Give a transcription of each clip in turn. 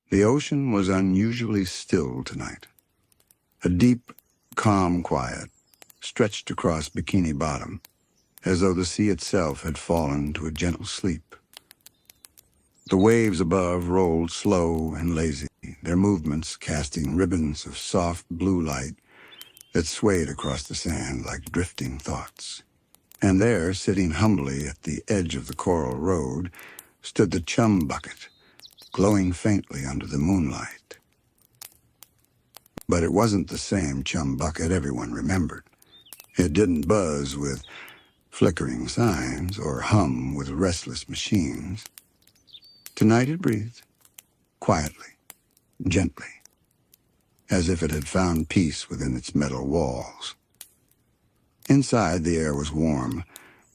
The ocean was unusually still tonight. A deep, calm quiet stretched across Bikini Bottom, as though the sea itself had fallen to a gentle sleep. The waves above rolled slow and lazy, their movements casting ribbons of soft blue light that swayed across the sand like drifting thoughts. And there, sitting humbly at the edge of the coral road, stood the Chum Bucket, glowing faintly under the moonlight. But it wasn't the same Chum Bucket everyone remembered. It didn't buzz with flickering signs or hum with restless machines. Tonight it breathed, quietly, gently, as if it had found peace within its metal walls. Inside, the air was warm,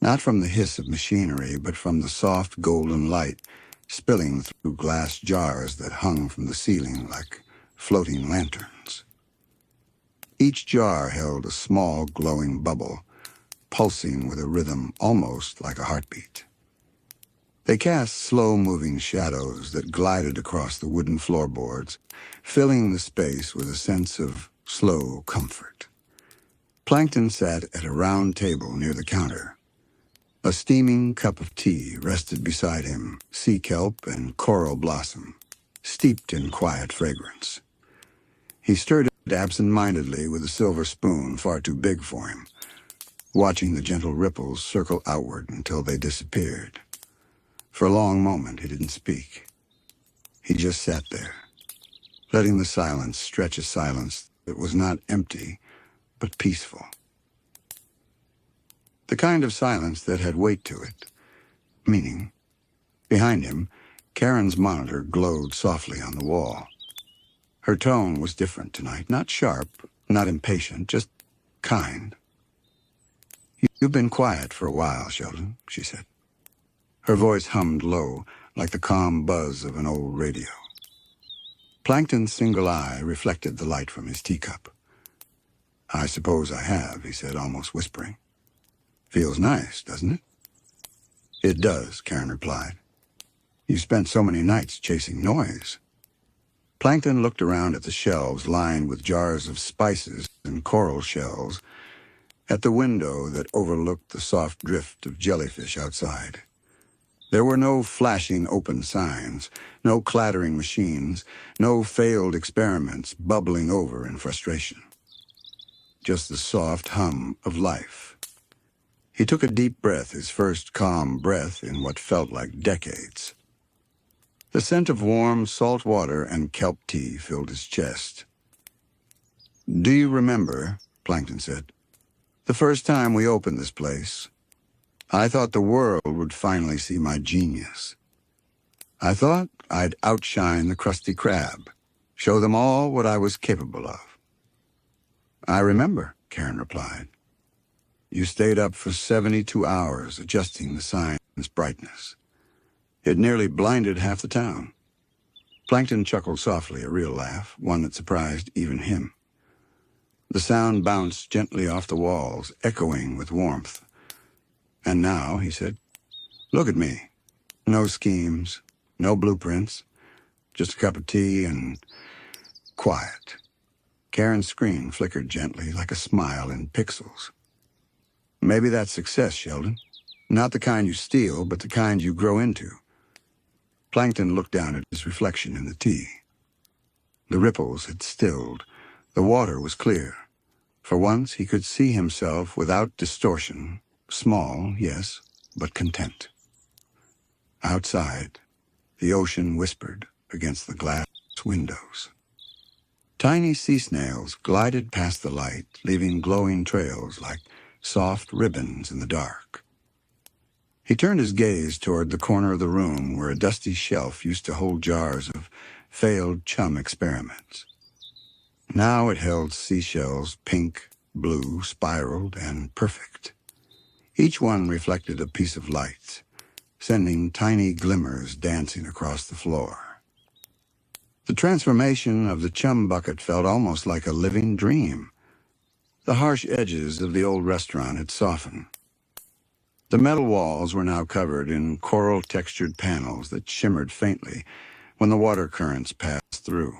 not from the hiss of machinery, but from the soft golden light spilling through glass jars that hung from the ceiling like floating lanterns. Each jar held a small glowing bubble, pulsing with a rhythm almost like a heartbeat. They cast slow-moving shadows that glided across the wooden floorboards, filling the space with a sense of slow comfort. Plankton sat at a round table near the counter. A steaming cup of tea rested beside him, sea kelp and coral blossom, steeped in quiet fragrance. He stirred it absent-mindedly with a silver spoon far too big for him, watching the gentle ripples circle outward until they disappeared. For a long moment, he didn't speak. He just sat there, letting the silence stretch a silence that was not empty, but peaceful. The kind of silence that had weight to it, meaning. Behind him, Karen's monitor glowed softly on the wall. Her tone was different tonight, not sharp, not impatient, just kind. "You've been quiet for a while, Sheldon," she said. Her voice hummed low, like the calm buzz of an old radio. Plankton's single eye reflected the light from his teacup. "I suppose I have," he said, almost whispering. "Feels nice, doesn't it?" "It does," Karen replied. "You spent so many nights chasing noise." Plankton looked around at the shelves lined with jars of spices and coral shells, at the window that overlooked the soft drift of jellyfish outside. There were no flashing open signs, no clattering machines, no failed experiments bubbling over in frustration. Just the soft hum of life. He took a deep breath, his first calm breath in what felt like decades. The scent of warm, salt water and kelp tea filled his chest. "Do you remember," Plankton said, "the first time we opened this place? I thought the world would finally see my genius. I thought I'd outshine the Krusty Krab, show them all what I was capable of." "I remember," Karen replied. "You stayed up for 72 hours adjusting the sign's brightness. It nearly blinded half the town." Plankton chuckled softly, a real laugh, one that surprised even him. The sound bounced gently off the walls, echoing with warmth. "And now," he said, "look at me. No schemes, no blueprints, just a cup of tea and quiet." Karen's screen flickered gently, like a smile in pixels. "Maybe that's success, Sheldon. Not the kind you steal, but the kind you grow into." Plankton looked down at his reflection in the tea. The ripples had stilled. The water was clear. For once, he could see himself without distortion. Small, yes, but content. Outside, the ocean whispered against the glass windows. Tiny sea snails glided past the light, leaving glowing trails like soft ribbons in the dark. He turned his gaze toward the corner of the room where a dusty shelf used to hold jars of failed chum experiments. Now it held seashells, pink, blue, spiraled, and perfect. Each one reflected a piece of light, sending tiny glimmers dancing across the floor. The transformation of the Chum Bucket felt almost like a living dream. The harsh edges of the old restaurant had softened. The metal walls were now covered in coral-textured panels that shimmered faintly, when the water currents passed through.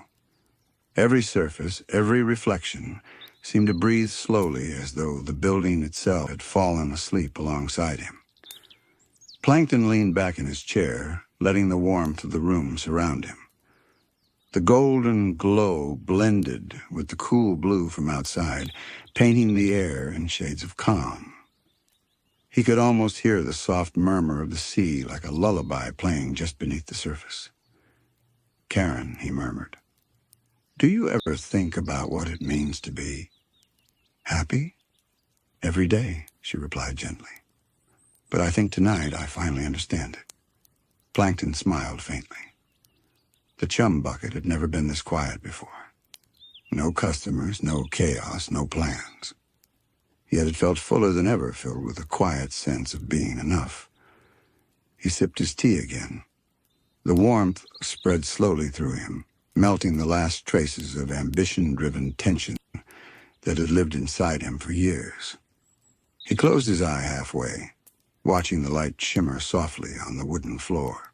Every surface, every reflection, seemed to breathe slowly as though the building itself had fallen asleep alongside him. Plankton leaned back in his chair, letting the warmth of the room surround him. The golden glow blended with the cool blue from outside, painting the air in shades of calm. He could almost hear the soft murmur of the sea like a lullaby playing just beneath the surface. "Karen," he murmured, "do you ever think about what it means to be happy?" "Every day," she replied gently. "But I think tonight I finally understand it." Plankton smiled faintly. The Chum Bucket had never been this quiet before. No customers, no chaos, no plans. Yet it felt fuller than ever, filled with a quiet sense of being enough. He sipped his tea again. The warmth spread slowly through him, melting the last traces of ambition-driven tension that had lived inside him for years. He closed his eye halfway, watching the light shimmer softly on the wooden floor.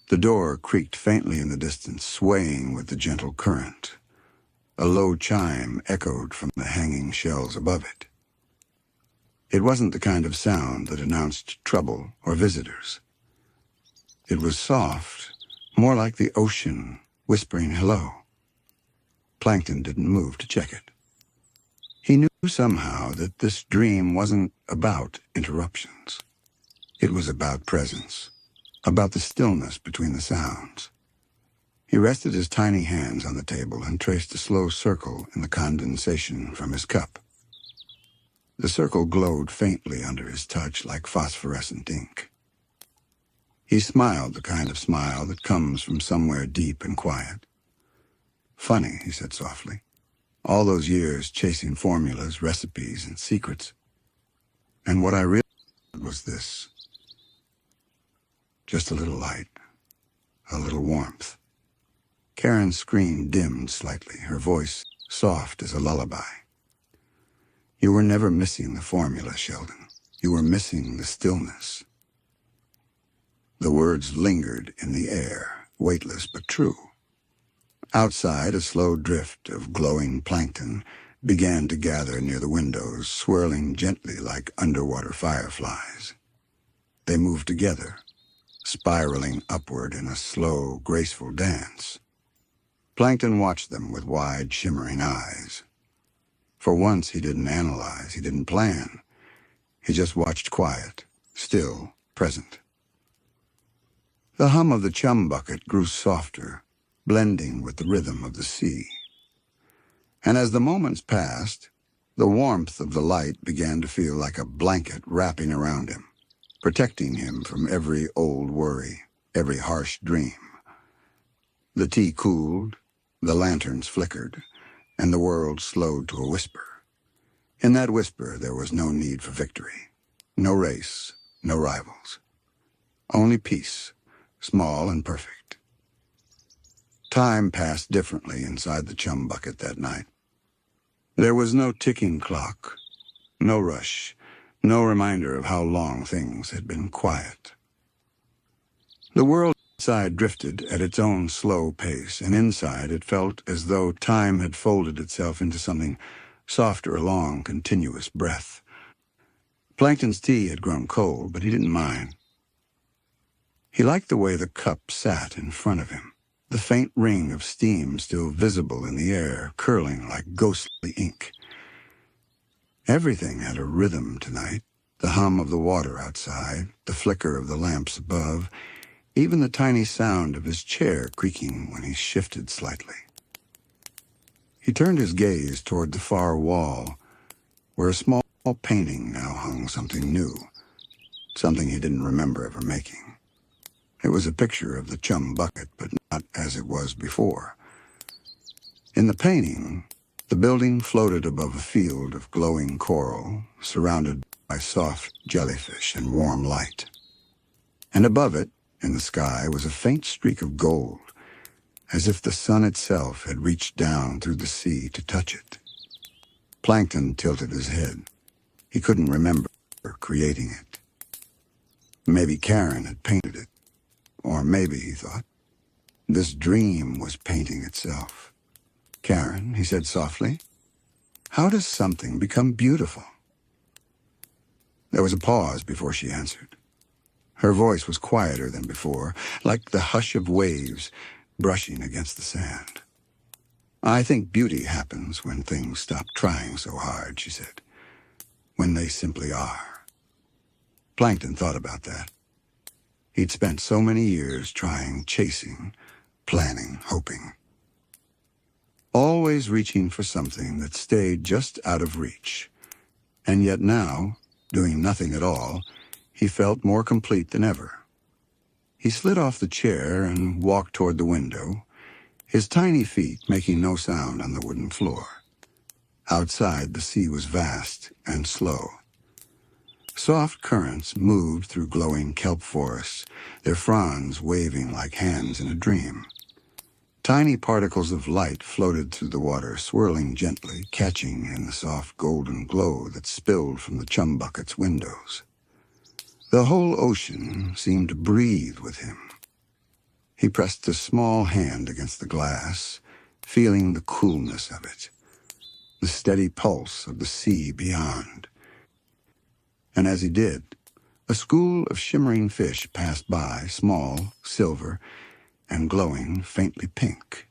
The door creaked faintly in the distance, swaying with the gentle current. A low chime echoed from the hanging shelves above it. It wasn't the kind of sound that announced trouble or visitors. It was soft, more like the ocean whispering hello. Plankton didn't move to check it. He knew somehow that this dream wasn't about interruptions. It was about presence, about the stillness between the sounds. He rested his tiny hands on the table and traced a slow circle in the condensation from his cup. The circle glowed faintly under his touch like phosphorescent ink. He smiled the kind of smile that comes from somewhere deep and quiet. "Funny," he said softly. "All those years chasing formulas, recipes, and secrets. And what I realized was this. Just a little light, a little warmth." Karen's screen dimmed slightly, her voice soft as a lullaby. "You were never missing the formula, Sheldon. You were missing the stillness." The words lingered in the air, weightless but true. Outside, a slow drift of glowing plankton began to gather near the windows, swirling gently like underwater fireflies. They moved together, spiraling upward in a slow, graceful dance. Plankton watched them with wide, shimmering eyes. For once, he didn't analyze, he didn't plan. He just watched quiet, still, present. The hum of the Chum Bucket grew softer, blending with the rhythm of the sea. And as the moments passed, the warmth of the light began to feel like a blanket wrapping around him, protecting him from every old worry, every harsh dream. The tea cooled, the lanterns flickered, and the world slowed to a whisper. In that whisper, there was no need for victory, no race, no rivals. Only peace, small and perfect. Time passed differently inside the Chum Bucket that night. There was no ticking clock, no rush, no reminder of how long things had been quiet. The world outside drifted at its own slow pace, and inside it felt as though time had folded itself into something softer, a long, continuous breath. Plankton's tea had grown cold, but he didn't mind. He liked the way the cup sat in front of him, the faint ring of steam still visible in the air, curling like ghostly ink. Everything had a rhythm tonight, the hum of the water outside, the flicker of the lamps above, even the tiny sound of his chair creaking when he shifted slightly. He turned his gaze toward the far wall, where a small painting now hung something new, something he didn't remember ever making. It was a picture of the Chum Bucket, but not as it was before. In the painting, the building floated above a field of glowing coral, surrounded by soft jellyfish and warm light. And above it, in the sky, was a faint streak of gold, as if the sun itself had reached down through the sea to touch it. Plankton tilted his head. He couldn't remember creating it. Maybe Karen had painted it. Or maybe, he thought, This dream was painting itself. "Karen," he said softly, "how does something become beautiful?" There was a pause before she answered. Her voice was quieter than before, like the hush of waves brushing against the sand. "I think beauty happens when things stop trying so hard," she said. "When they simply are." Plankton thought about that. He'd spent so many years trying, chasing, planning, hoping. Always reaching for something that stayed just out of reach. And yet now, doing nothing at all, he felt more complete than ever. He slid off the chair and walked toward the window, his tiny feet making no sound on the wooden floor. Outside, the sea was vast and slow. Soft currents moved through glowing kelp forests, their fronds waving like hands in a dream. Tiny particles of light floated through the water, swirling gently, catching in the soft golden glow that spilled from the Chum Bucket's windows. The whole ocean seemed to breathe with him. He pressed a small hand against the glass, feeling the coolness of it, the steady pulse of the sea beyond. And as he did, a school of shimmering fish passed by, small, silver, and glowing faintly pink.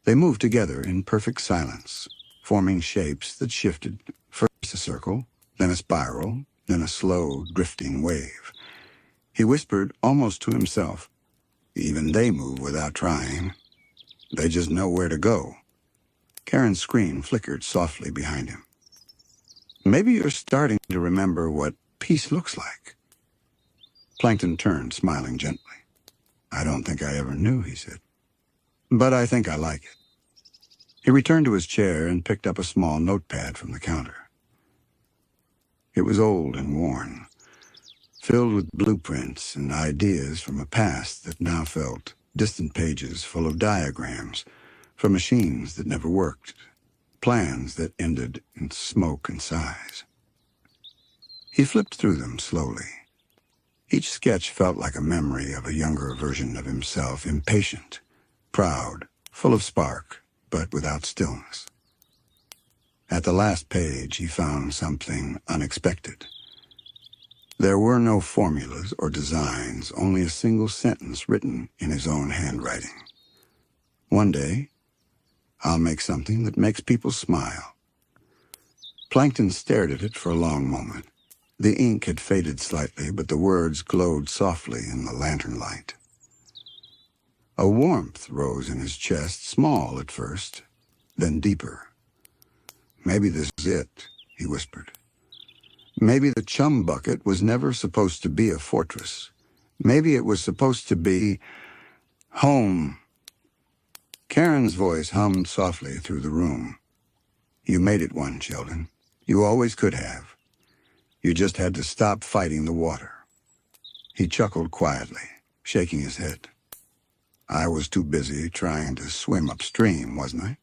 They moved together in perfect silence, forming shapes that shifted, first a circle, then a spiral, then a slow, drifting wave. He whispered almost to himself, "Even they move without trying. They just know where to go." Karen's screen flickered softly behind him. "Maybe you're starting to remember what peace looks like." Plankton turned, smiling gently. "I don't think I ever knew," he said. "But I think I like it." He returned to his chair and picked up a small notepad from the counter. It was old and worn, filled with blueprints and ideas from a past that now felt distant, pages full of diagrams for machines that never worked, plans that ended in smoke and sighs. He flipped through them slowly. Each sketch felt like a memory of a younger version of himself, impatient, proud, full of spark, but without stillness. At the last page, he found something unexpected. There were no formulas or designs, only a single sentence written in his own handwriting. "One day, I'll make something that makes people smile." Plankton stared at it for a long moment. The ink had faded slightly, but the words glowed softly in the lantern light. A warmth rose in his chest, small at first, then deeper. "Maybe this is it," he whispered. "Maybe the Chum Bucket was never supposed to be a fortress. Maybe it was supposed to be home." Karen's voice hummed softly through the room. "You made it one, Sheldon. You always could have. You just had to stop fighting the water." He chuckled quietly, shaking his head. "I was too busy trying to swim upstream, wasn't I?"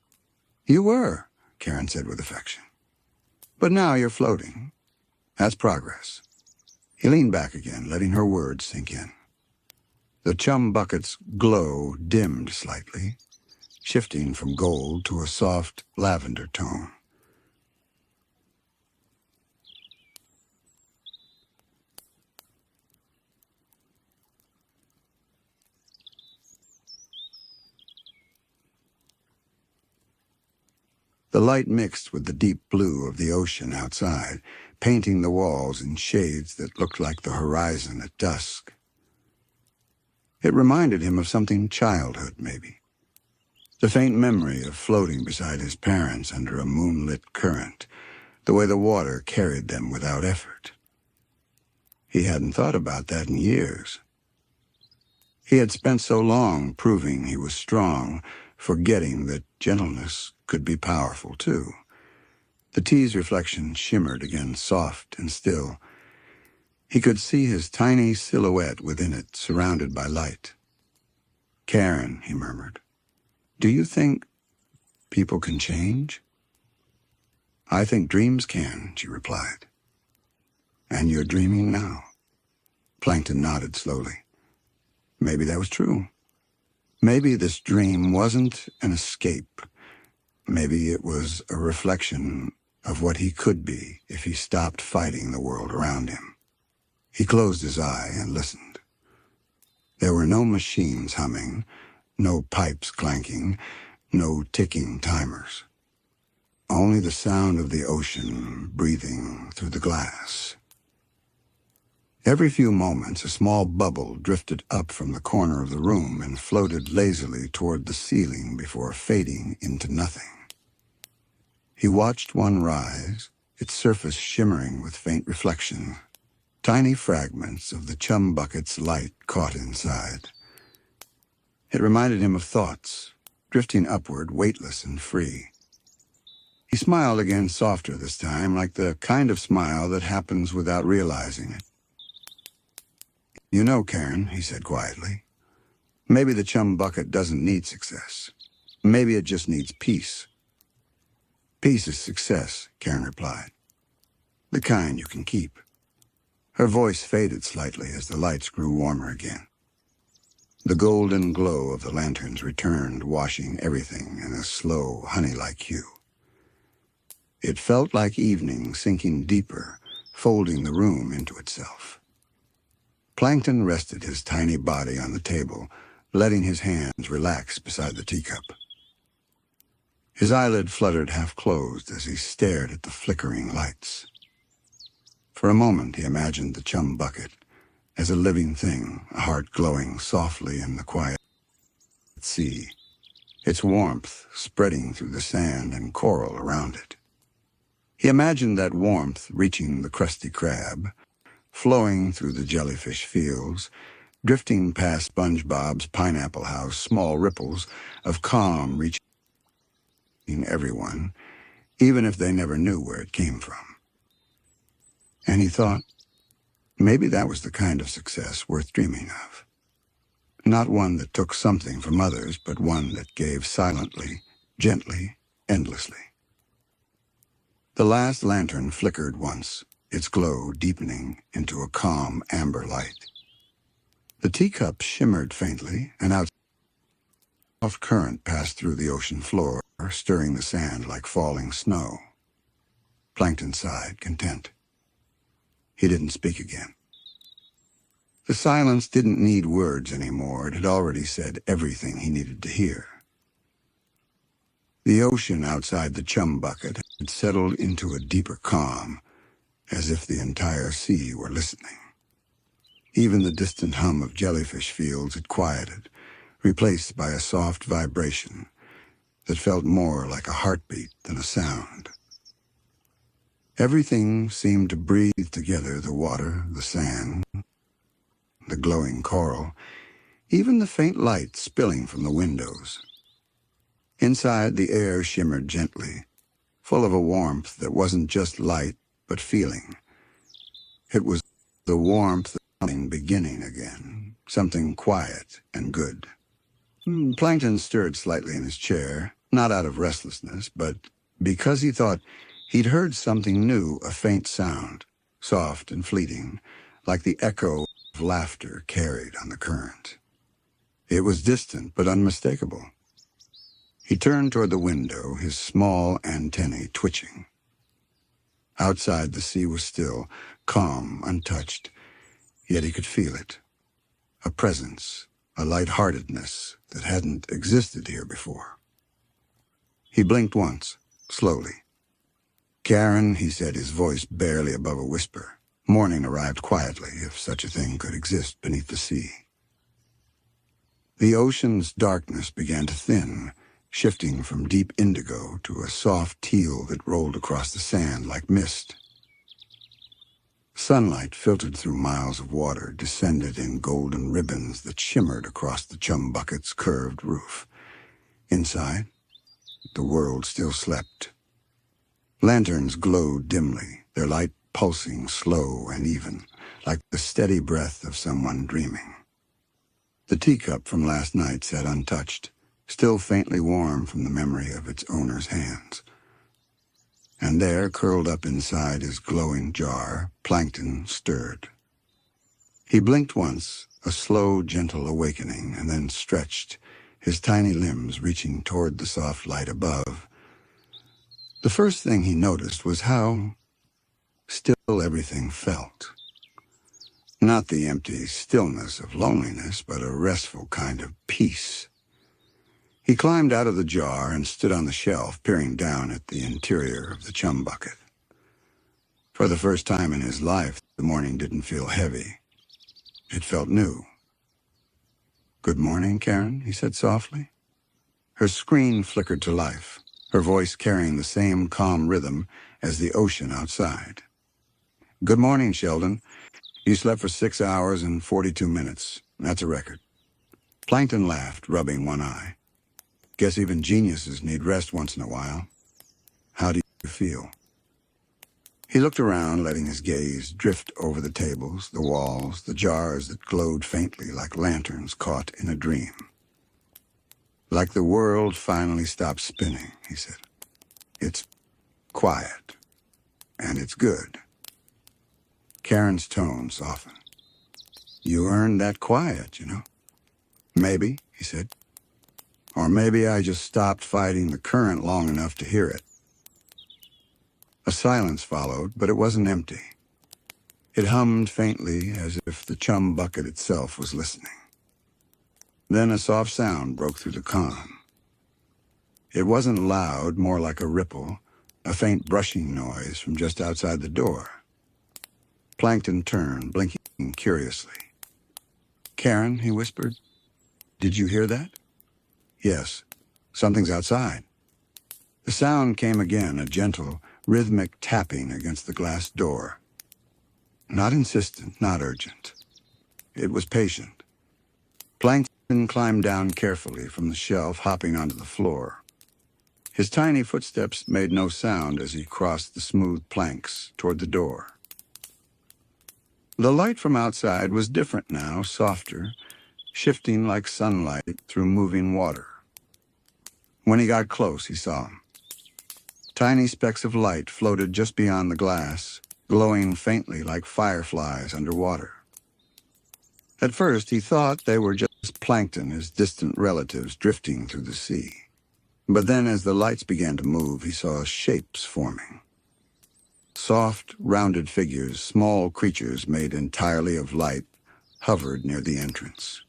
"You were," Karen said with affection. "But now you're floating. That's progress." He leaned back again, letting her words sink in. The Chum Bucket's glow dimmed slightly, shifting from gold to a soft lavender tone. The light mixed with the deep blue of the ocean outside, painting the walls in shades that looked like the horizon at dusk. It reminded him of something childhood, maybe. The faint memory of floating beside his parents under a moonlit current, the way the water carried them without effort. He hadn't thought about that in years. He had spent so long proving he was strong, forgetting that gentleness could be powerful, too. The tea's reflection shimmered again, soft and still. He could see his tiny silhouette within it, surrounded by light. "Karen," he murmured, "do you think people can change?" "I think dreams can," she replied. "And you're dreaming now." Plankton nodded slowly. Maybe that was true. Maybe this dream wasn't an escape. Maybe it was a reflection of what he could be if he stopped fighting the world around him. He closed his eye and listened. There were no machines humming, no pipes clanking, no ticking timers. Only the sound of the ocean breathing through the glass. Every few moments, a small bubble drifted up from the corner of the room and floated lazily toward the ceiling before fading into nothing. He watched one rise, its surface shimmering with faint reflection. Tiny fragments of the Chum Bucket's light caught inside. It reminded him of thoughts, drifting upward, weightless and free. He smiled again, softer this time, like the kind of smile that happens without realizing it. "You know, Karen," he said quietly, "maybe the Chum Bucket doesn't need success. Maybe it just needs peace." "Peace is success," Karen replied. "The kind you can keep." Her voice faded slightly as the lights grew warmer again. The golden glow of the lanterns returned, washing everything in a slow, honey-like hue. It felt like evening sinking deeper, folding the room into itself. Plankton rested his tiny body on the table, letting his hands relax beside the teacup. His eyelid fluttered half-closed as he stared at the flickering lights. For a moment he imagined the Chum Bucket as a living thing, a heart glowing softly in the quiet sea, its warmth spreading through the sand and coral around it. He imagined that warmth reaching the crusty crab, flowing through the jellyfish fields, drifting past SpongeBob's pineapple house, small ripples of calm reaching everyone, even if they never knew where it came from. And he thought, maybe that was the kind of success worth dreaming of. Not one that took something from others, but one that gave silently, gently, endlessly. The last lantern flickered once, its glow deepening into a calm amber light. The teacup shimmered faintly, and a soft current passed through the ocean floor, stirring the sand like falling snow. Plankton sighed, content. He didn't speak again. The silence didn't need words anymore. It had already said everything he needed to hear. The ocean outside the Chum Bucket had settled into a deeper calm, as if the entire sea were listening. Even the distant hum of jellyfish fields had quieted, replaced by a soft vibration that felt more like a heartbeat than a sound. Everything seemed to breathe together, the water, the sand, the glowing coral, even the faint light spilling from the windows. Inside, the air shimmered gently, full of a warmth that wasn't just light, but feeling. It was the warmth of something beginning again, something quiet and good. Plankton stirred slightly in his chair, not out of restlessness, but because he thought he'd heard something new, a faint sound, soft and fleeting, like the echo of laughter carried on the current. It was distant but unmistakable. He turned toward the window, his small antennae twitching. Outside, the sea was still, calm, untouched, yet he could feel it. A presence, a lightheartedness that hadn't existed here before. He blinked once, slowly. "Karen," he said, his voice barely above a whisper. Morning arrived quietly, if such a thing could exist beneath the sea. The ocean's darkness began to thin, shifting from deep indigo to a soft teal that rolled across the sand like mist. Sunlight filtered through miles of water, descended in golden ribbons that shimmered across the Chum Bucket's curved roof. Inside, the world still slept. Lanterns glowed dimly, their light pulsing slow and even, like the steady breath of someone dreaming. The teacup from last night sat untouched, still faintly warm from the memory of its owner's hands. And there, curled up inside his glowing jar, Plankton stirred. He blinked once, a slow, gentle awakening, and then stretched, his tiny limbs reaching toward the soft light above. The first thing he noticed was how still everything felt. Not the empty stillness of loneliness, but a restful kind of peace. He climbed out of the jar and stood on the shelf, peering down at the interior of the Chum Bucket. For the first time in his life, the morning didn't feel heavy. It felt new. "Good morning, Karen," he said softly. Her screen flickered to life, her voice carrying the same calm rhythm as the ocean outside. "Good morning, Sheldon. You slept for 6 hours and 42 minutes. That's a record." Plankton laughed, rubbing one eye. "Guess even geniuses need rest once in a while. How do you feel?" He looked around, letting his gaze drift over the tables, the walls, the jars that glowed faintly like lanterns caught in a dream. "Like the world finally stopped spinning," he said. "It's quiet, and it's good." Karen's tone softened. "You earned that quiet, you know." "Maybe," he said. "Or maybe I just stopped fighting the current long enough to hear it." A silence followed, but it wasn't empty. It hummed faintly as if the Chum Bucket itself was listening. Then a soft sound broke through the calm. It wasn't loud, more like a ripple, a faint brushing noise from just outside the door. Plankton turned, blinking curiously. "Karen," he whispered, "did you hear that?" "Yes. Something's outside." The sound came again, a gentle, rhythmic tapping against the glass door. Not insistent, not urgent. It was patient. Plankton climbed down carefully from the shelf, hopping onto the floor. His tiny footsteps made no sound as he crossed the smooth planks toward the door. The light from outside was different now, softer, shifting like sunlight through moving water. When he got close, he saw him. Tiny specks of light floated just beyond the glass, glowing faintly like fireflies underwater. At first, he thought they were just plankton, his distant relatives drifting through the sea. But then, as the lights began to move, he saw shapes forming. Soft, rounded figures, small creatures made entirely of light, hovered near the entrance.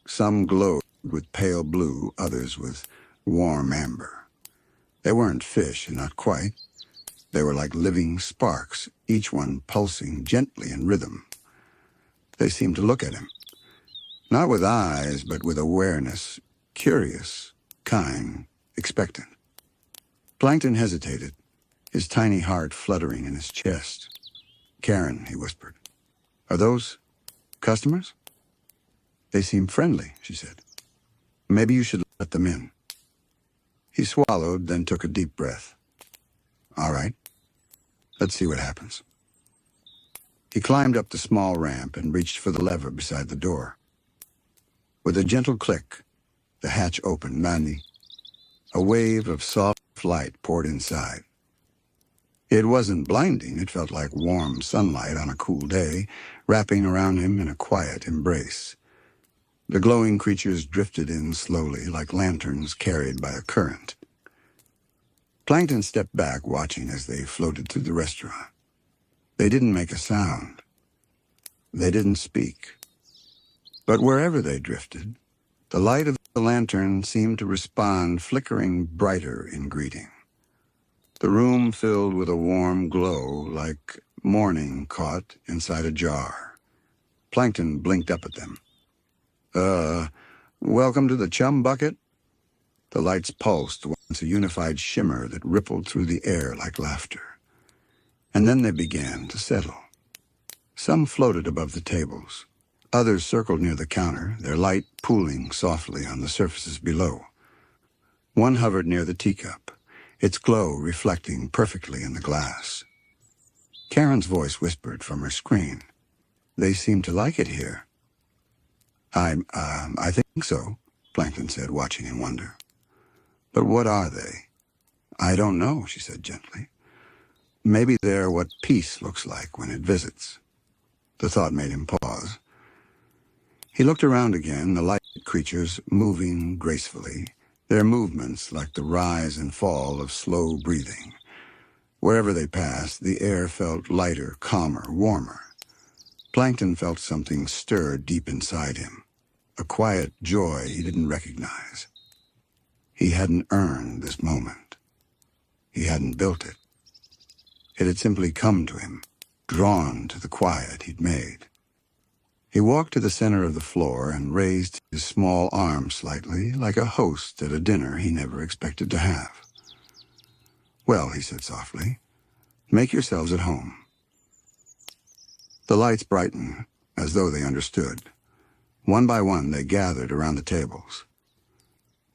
Some glowed with pale blue, others with warm amber. They weren't fish, not quite. They were like living sparks, each one pulsing gently in rhythm. They seemed to look at him, not with eyes, but with awareness, curious, kind, expectant. Plankton hesitated, his tiny heart fluttering in his chest. "Karen," he whispered, "are those customers?" "They seem friendly," she said. "Maybe you should let them in." He swallowed, then took a deep breath. "All right. Let's see what happens." He climbed up the small ramp and reached for the lever beside the door. With a gentle click, the hatch opened, and a wave of soft light poured inside. It wasn't blinding. It felt like warm sunlight on a cool day, wrapping around him in a quiet embrace. The glowing creatures drifted in slowly, like lanterns carried by a current. Plankton stepped back, watching as they floated through the restaurant. They didn't make a sound. They didn't speak. But wherever they drifted, the light of the lantern seemed to respond, flickering brighter in greeting. The room filled with a warm glow, like morning caught inside a jar. Plankton blinked up at them. Welcome to the Chum Bucket?" The lights pulsed once, a unified shimmer that rippled through the air like laughter. And then they began to settle. Some floated above the tables. Others circled near the counter, their light pooling softly on the surfaces below. One hovered near the teacup, its glow reflecting perfectly in the glass. Karen's voice whispered from her screen, "They seem to like it here." I think so," Plankton said, watching in wonder. "But what are they?" "I don't know," she said gently. "Maybe they're what peace looks like when it visits." The thought made him pause. He looked around again, the light creatures moving gracefully, their movements like the rise and fall of slow breathing. Wherever they passed, the air felt lighter, calmer, warmer. Plankton felt something stir deep inside him, a quiet joy he didn't recognize. He hadn't earned this moment. He hadn't built it. It had simply come to him, drawn to the quiet he'd made. He walked to the center of the floor and raised his small arm slightly, like a host at a dinner he never expected to have. "Well," he said softly, "make yourselves at home." The lights brightened, as though they understood. One by one, they gathered around the tables.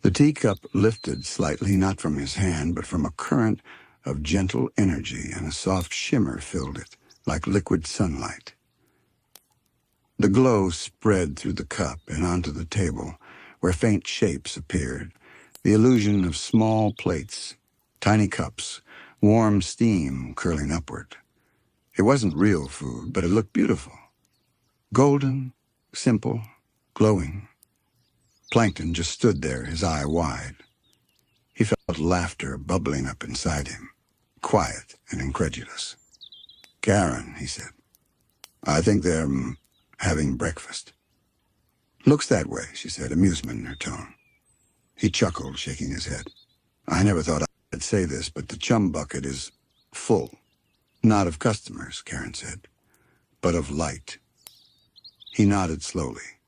The teacup lifted slightly, not from his hand, but from a current of gentle energy, and a soft shimmer filled it, like liquid sunlight. The glow spread through the cup and onto the table, where faint shapes appeared, the illusion of small plates, tiny cups, warm steam curling upward. It wasn't real food, but it looked beautiful. Golden, simple, glowing. Plankton just stood there, his eye wide. He felt laughter bubbling up inside him, quiet and incredulous. "Karen," he said, "I think they're having breakfast." "Looks that way," she said, amusement in her tone. He chuckled, shaking his head. "I never thought I'd say this, but the Chum Bucket is full. Not of customers," Karen said, "but of light." He nodded slowly.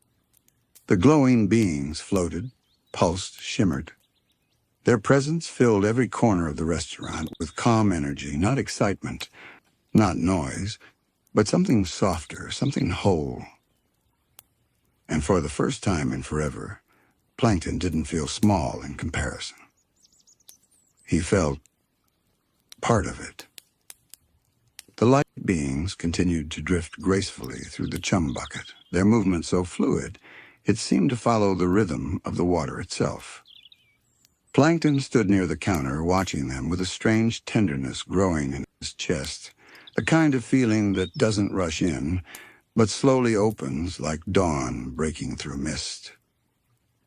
The glowing beings floated, pulsed, shimmered. Their presence filled every corner of the restaurant with calm energy, not excitement, not noise, but something softer, something whole. And for the first time in forever, Plankton didn't feel small in comparison. He felt part of it. The light beings continued to drift gracefully through the Chum Bucket, their movement so fluid it seemed to follow the rhythm of the water itself. Plankton stood near the counter, watching them with a strange tenderness growing in his chest, the kind of feeling that doesn't rush in, but slowly opens like dawn breaking through mist.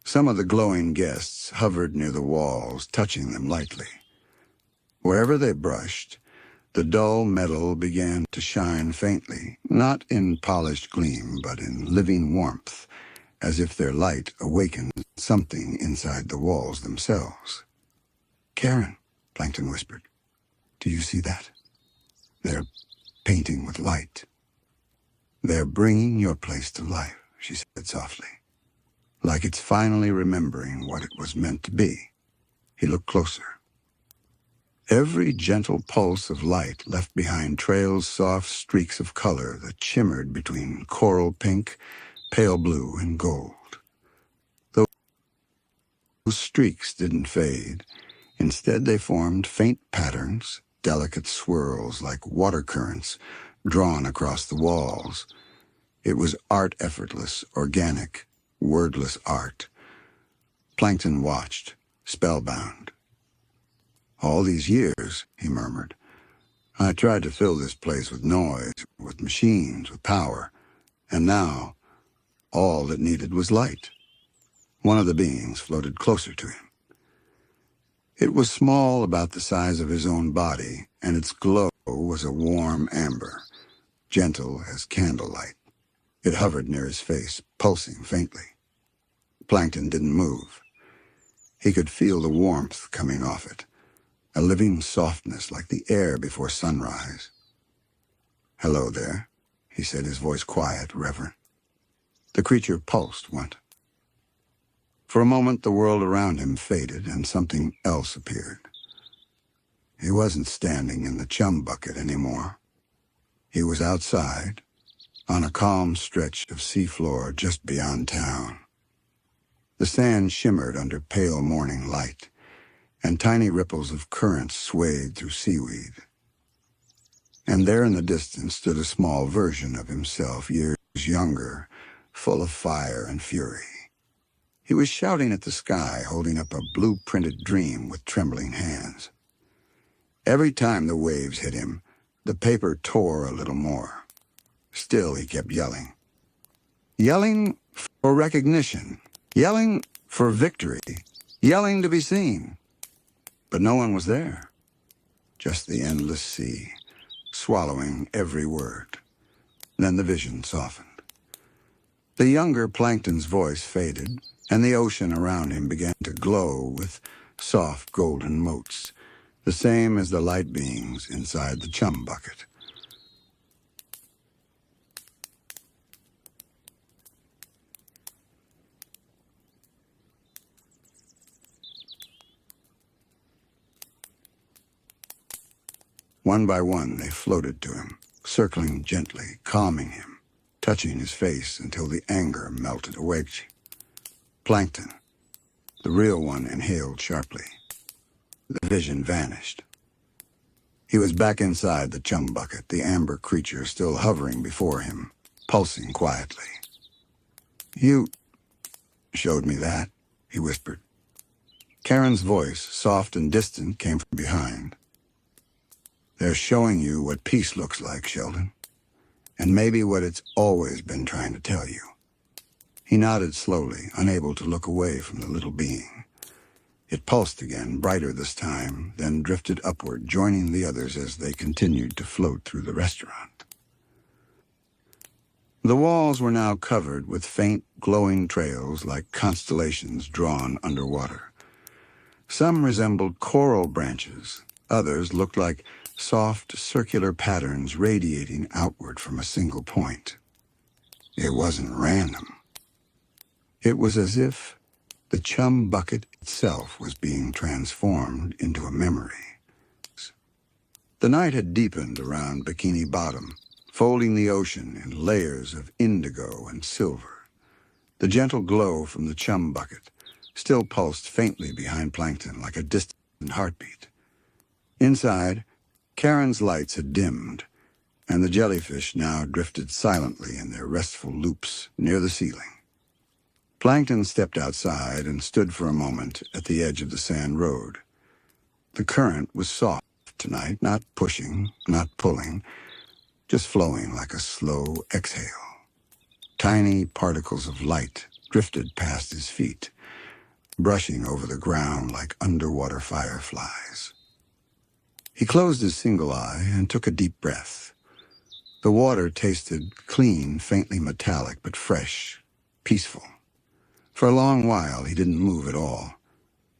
Some of the glowing guests hovered near the walls, touching them lightly. Wherever they brushed, the dull metal began to shine faintly, not in polished gleam, but in living warmth, as if their light awakened something inside the walls themselves. "Karen," Plankton whispered, "do you see that? They're painting with light." "They're bringing your place to life," she said softly, "like it's finally remembering what it was meant to be." He looked closer. Every gentle pulse of light left behind trails soft streaks of color that shimmered between coral pink, pale blue, and gold. Those streaks didn't fade. Instead, they formed faint patterns, delicate swirls like water currents drawn across the walls. It was art, effortless, organic, wordless art. Plankton watched, spellbound. "All these years," he murmured, "I tried to fill this place with noise, with machines, with power, and now all it needed was light." One of the beings floated closer to him. It was small, about the size of his own body, and its glow was a warm amber, gentle as candlelight. It hovered near his face, pulsing faintly. Plankton didn't move. He could feel the warmth coming off it, a living softness like the air before sunrise. "Hello there," he said, his voice quiet, reverent. The creature pulsed once. For a moment, the world around him faded, and something else appeared. He wasn't standing in the Chum Bucket anymore. He was outside, on a calm stretch of seafloor just beyond town. The sand shimmered under pale morning light, and tiny ripples of current swayed through seaweed. And there in the distance stood a small version of himself, years younger, full of fire and fury. He was shouting at the sky, holding up a blue-printed dream with trembling hands. Every time the waves hit him, the paper tore a little more. Still, he kept yelling. Yelling for recognition, yelling for victory, yelling to be seen. But no one was there, just the endless sea, swallowing every word. Then the vision softened. The younger Plankton's voice faded, and the ocean around him began to glow with soft golden motes, the same as the light beings inside the Chum Bucket. One by one, they floated to him, circling gently, calming him, touching his face until the anger melted away. Plankton, the real one, inhaled sharply. The vision vanished. He was back inside the Chum Bucket, the amber creature still hovering before him, pulsing quietly. "You showed me that," he whispered. Karen's voice, soft and distant, came from behind. "They're showing you what peace looks like, Sheldon, and maybe what it's always been trying to tell you." He nodded slowly, unable to look away from the little being. It pulsed again, brighter this time, then drifted upward, joining the others as they continued to float through the restaurant. The walls were now covered with faint, glowing trails like constellations drawn underwater. Some resembled coral branches. Others looked like soft, circular patterns radiating outward from a single point. It wasn't random. It was as if the Chum Bucket itself was being transformed into a memory. The night had deepened around Bikini Bottom, folding the ocean in layers of indigo and silver. The gentle glow from the Chum Bucket still pulsed faintly behind Plankton like a distant heartbeat. Inside, Karen's lights had dimmed, and the jellyfish now drifted silently in their restful loops near the ceiling. Plankton stepped outside and stood for a moment at the edge of the sand road. The current was soft tonight, not pushing, not pulling, just flowing like a slow exhale. Tiny particles of light drifted past his feet, brushing over the ground like underwater fireflies. He closed his single eye and took a deep breath. The water tasted clean, faintly metallic, but fresh, peaceful. For a long while, he didn't move at all.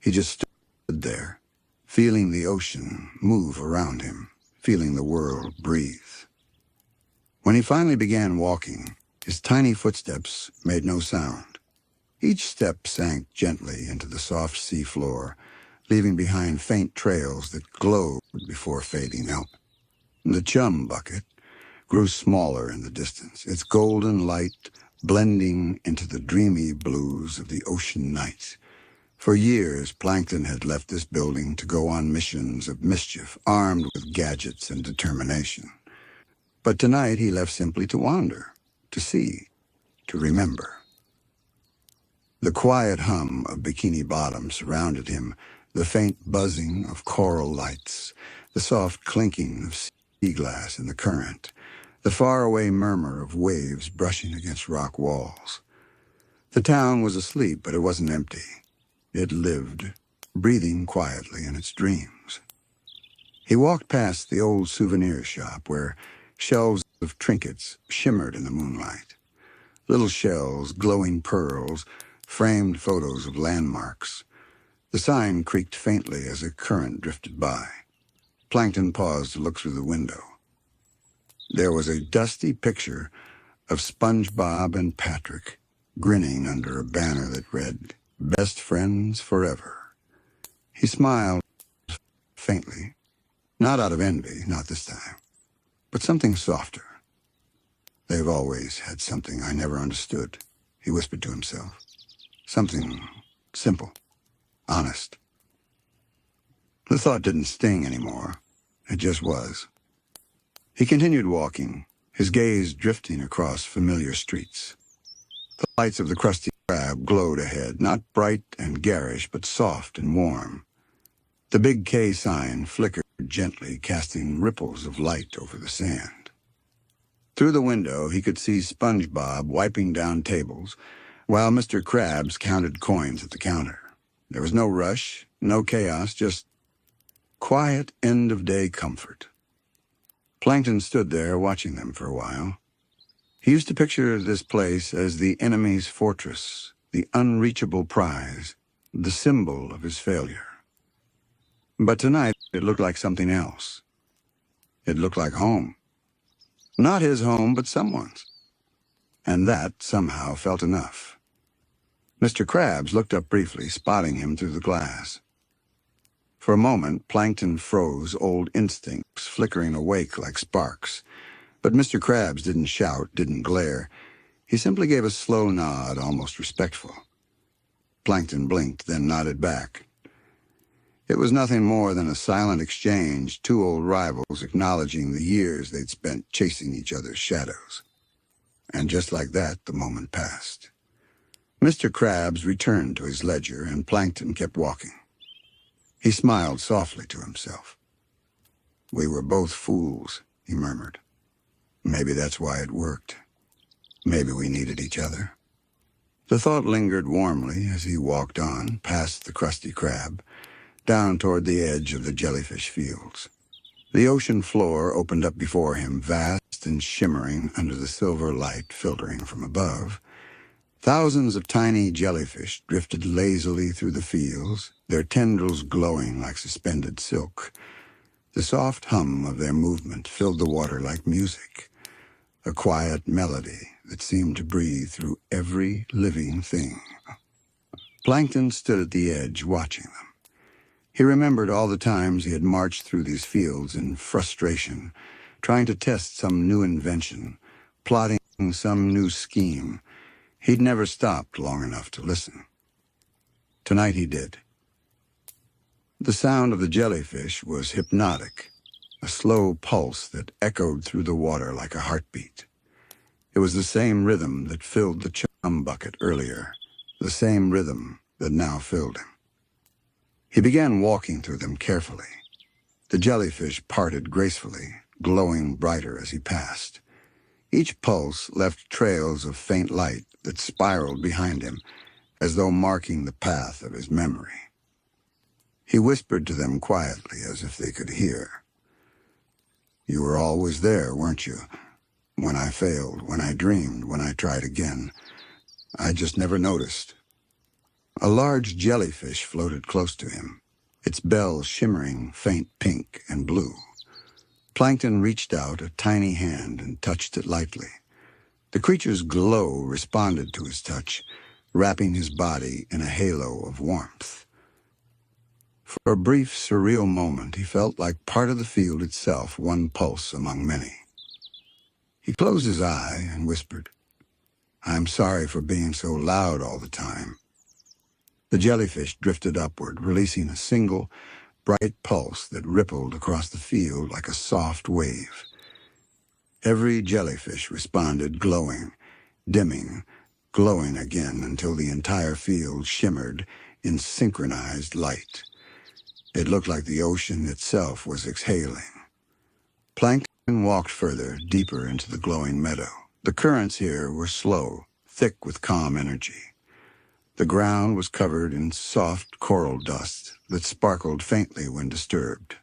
He just stood there, feeling the ocean move around him, feeling the world breathe. When he finally began walking, his tiny footsteps made no sound. Each step sank gently into the soft sea floor, leaving behind faint trails that glowed before fading out. The Chum Bucket grew smaller in the distance, its golden light blending into the dreamy blues of the ocean night. For years, Plankton had left this building to go on missions of mischief, armed with gadgets and determination. But tonight he left simply to wander, to see, to remember. The quiet hum of Bikini Bottom surrounded him, the faint buzzing of coral lights, the soft clinking of sea glass in the current, the faraway murmur of waves brushing against rock walls. The town was asleep, but it wasn't empty. It lived, breathing quietly in its dreams. He walked past the old souvenir shop where shelves of trinkets shimmered in the moonlight. Little shells, glowing pearls, framed photos of landmarks. The sign creaked faintly as a current drifted by. Plankton paused to look through the window. There was a dusty picture of SpongeBob and Patrick grinning under a banner that read, "Best Friends Forever." He smiled faintly, not out of envy, not this time, but something softer. "They've always had something I never understood," he whispered to himself. Something simple, honest. The thought didn't sting anymore. It just was. He continued walking, his gaze drifting across familiar streets. The lights of the Krusty Krab glowed ahead, not bright and garish, but soft and warm. The big K sign flickered gently, casting ripples of light over the sand. Through the window, he could see SpongeBob wiping down tables, while Mr. Krabs counted coins at the counter. There was no rush, no chaos, just quiet end-of-day comfort. Plankton stood there watching them for a while. He used to picture this place as the enemy's fortress, the unreachable prize, the symbol of his failure. But tonight, it looked like something else. It looked like home. Not his home, but someone's. And that somehow felt enough. Mr. Krabs looked up briefly, spotting him through the glass. For a moment, Plankton froze, old instincts flickering awake like sparks. But Mr. Krabs didn't shout, didn't glare. He simply gave a slow nod, almost respectful. Plankton blinked, then nodded back. It was nothing more than a silent exchange, two old rivals acknowledging the years they'd spent chasing each other's shadows. And just like that, the moment passed. Mr. Krabs returned to his ledger, and Plankton kept walking. He smiled softly to himself. "We were both fools," he murmured. "Maybe that's why it worked. Maybe we needed each other." The thought lingered warmly as he walked on, past the Krusty Krab, down toward the edge of the jellyfish fields. The ocean floor opened up before him, vast and shimmering under the silver light filtering from above. Thousands of tiny jellyfish drifted lazily through the fields, their tendrils glowing like suspended silk. The soft hum of their movement filled the water like music, a quiet melody that seemed to breathe through every living thing. Plankton stood at the edge, watching them. He remembered all the times he had marched through these fields in frustration, trying to test some new invention, plotting some new scheme. He'd never stopped long enough to listen. Tonight he did. The sound of the jellyfish was hypnotic, a slow pulse that echoed through the water like a heartbeat. It was the same rhythm that filled the Chum Bucket earlier, the same rhythm that now filled him. He began walking through them carefully. The jellyfish parted gracefully, glowing brighter as he passed. Each pulse left trails of faint light that spiraled behind him, as though marking the path of his memory. He whispered to them quietly, as if they could hear. "You were always there, weren't you? When I failed, when I dreamed, when I tried again. I just never noticed." A large jellyfish floated close to him, its bell shimmering faint pink and blue. Plankton reached out a tiny hand and touched it lightly. The creature's glow responded to his touch, wrapping his body in a halo of warmth. For a brief, surreal moment, he felt like part of the field itself, one pulse among many. He closed his eye and whispered, "I'm sorry for being so loud all the time." The jellyfish drifted upward, releasing a single, bright pulse that rippled across the field like a soft wave. Every jellyfish responded, glowing, dimming, glowing again until the entire field shimmered in synchronized light. It looked like the ocean itself was exhaling. Plankton walked further, deeper into the glowing meadow. The currents here were slow, thick with calm energy. The ground was covered in soft coral dust that sparkled faintly when disturbed.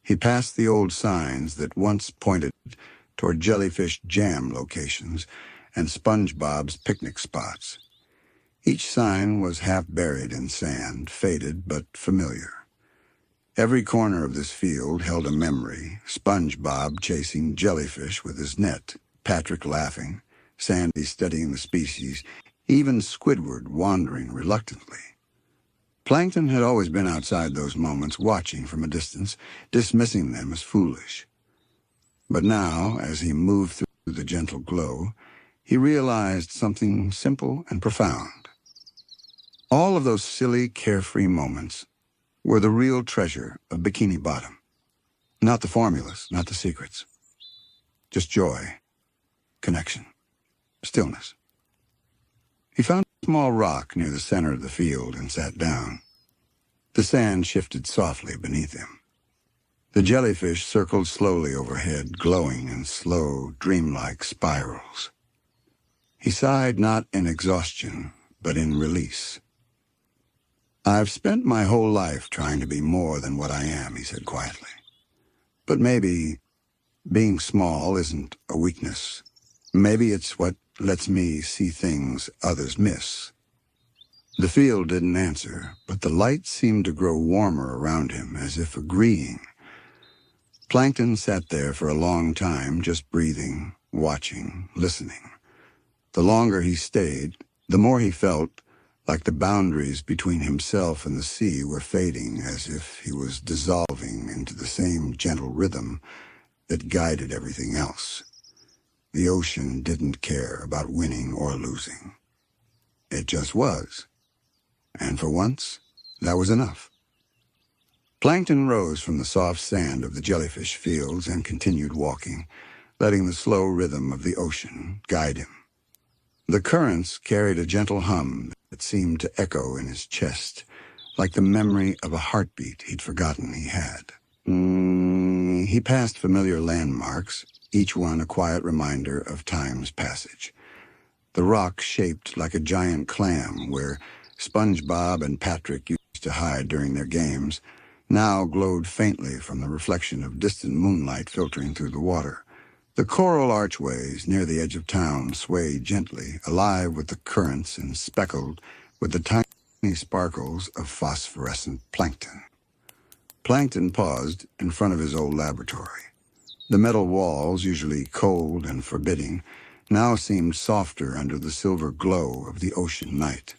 He passed the old signs that once pointed toward jellyfish jam locations and SpongeBob's picnic spots. Each sign was half buried in sand, faded but familiar. Every corner of this field held a memory: SpongeBob chasing jellyfish with his net, Patrick laughing, Sandy studying the species, even Squidward wandering reluctantly. Plankton had always been outside those moments, watching from a distance, dismissing them as foolish. But now, as he moved through the gentle glow, he realized something simple and profound. All of those silly, carefree moments were the real treasure of Bikini Bottom. Not the formulas, not the secrets. Just joy, connection, stillness. He found a small rock near the center of the field and sat down. The sand shifted softly beneath him. The jellyfish circled slowly overhead, glowing in slow, dreamlike spirals. He sighed not in exhaustion, but in release. "I've spent my whole life trying to be more than what I am," he said quietly. "But maybe being small isn't a weakness. Maybe it's what lets me see things others miss." The field didn't answer, but the light seemed to grow warmer around him, as if agreeing. Plankton sat there for a long time, just breathing, watching, listening. The longer he stayed, the more he felt like the boundaries between himself and the sea were fading, as if he was dissolving into the same gentle rhythm that guided everything else. The ocean didn't care about winning or losing. It just was. And for once, that was enough. Plankton rose from the soft sand of the jellyfish fields and continued walking, letting the slow rhythm of the ocean guide him. The currents carried a gentle hum that seemed to echo in his chest, like the memory of a heartbeat he'd forgotten he had. He passed familiar landmarks, each one a quiet reminder of time's passage. The rock shaped like a giant clam where SpongeBob and Patrick used to hide during their games now glowed faintly from the reflection of distant moonlight filtering through the water. The coral archways near the edge of town swayed gently, alive with the currents and speckled with the tiny sparkles of phosphorescent plankton. Plankton paused in front of his old laboratory. The metal walls, usually cold and forbidding, now seemed softer under the silver glow of the ocean night.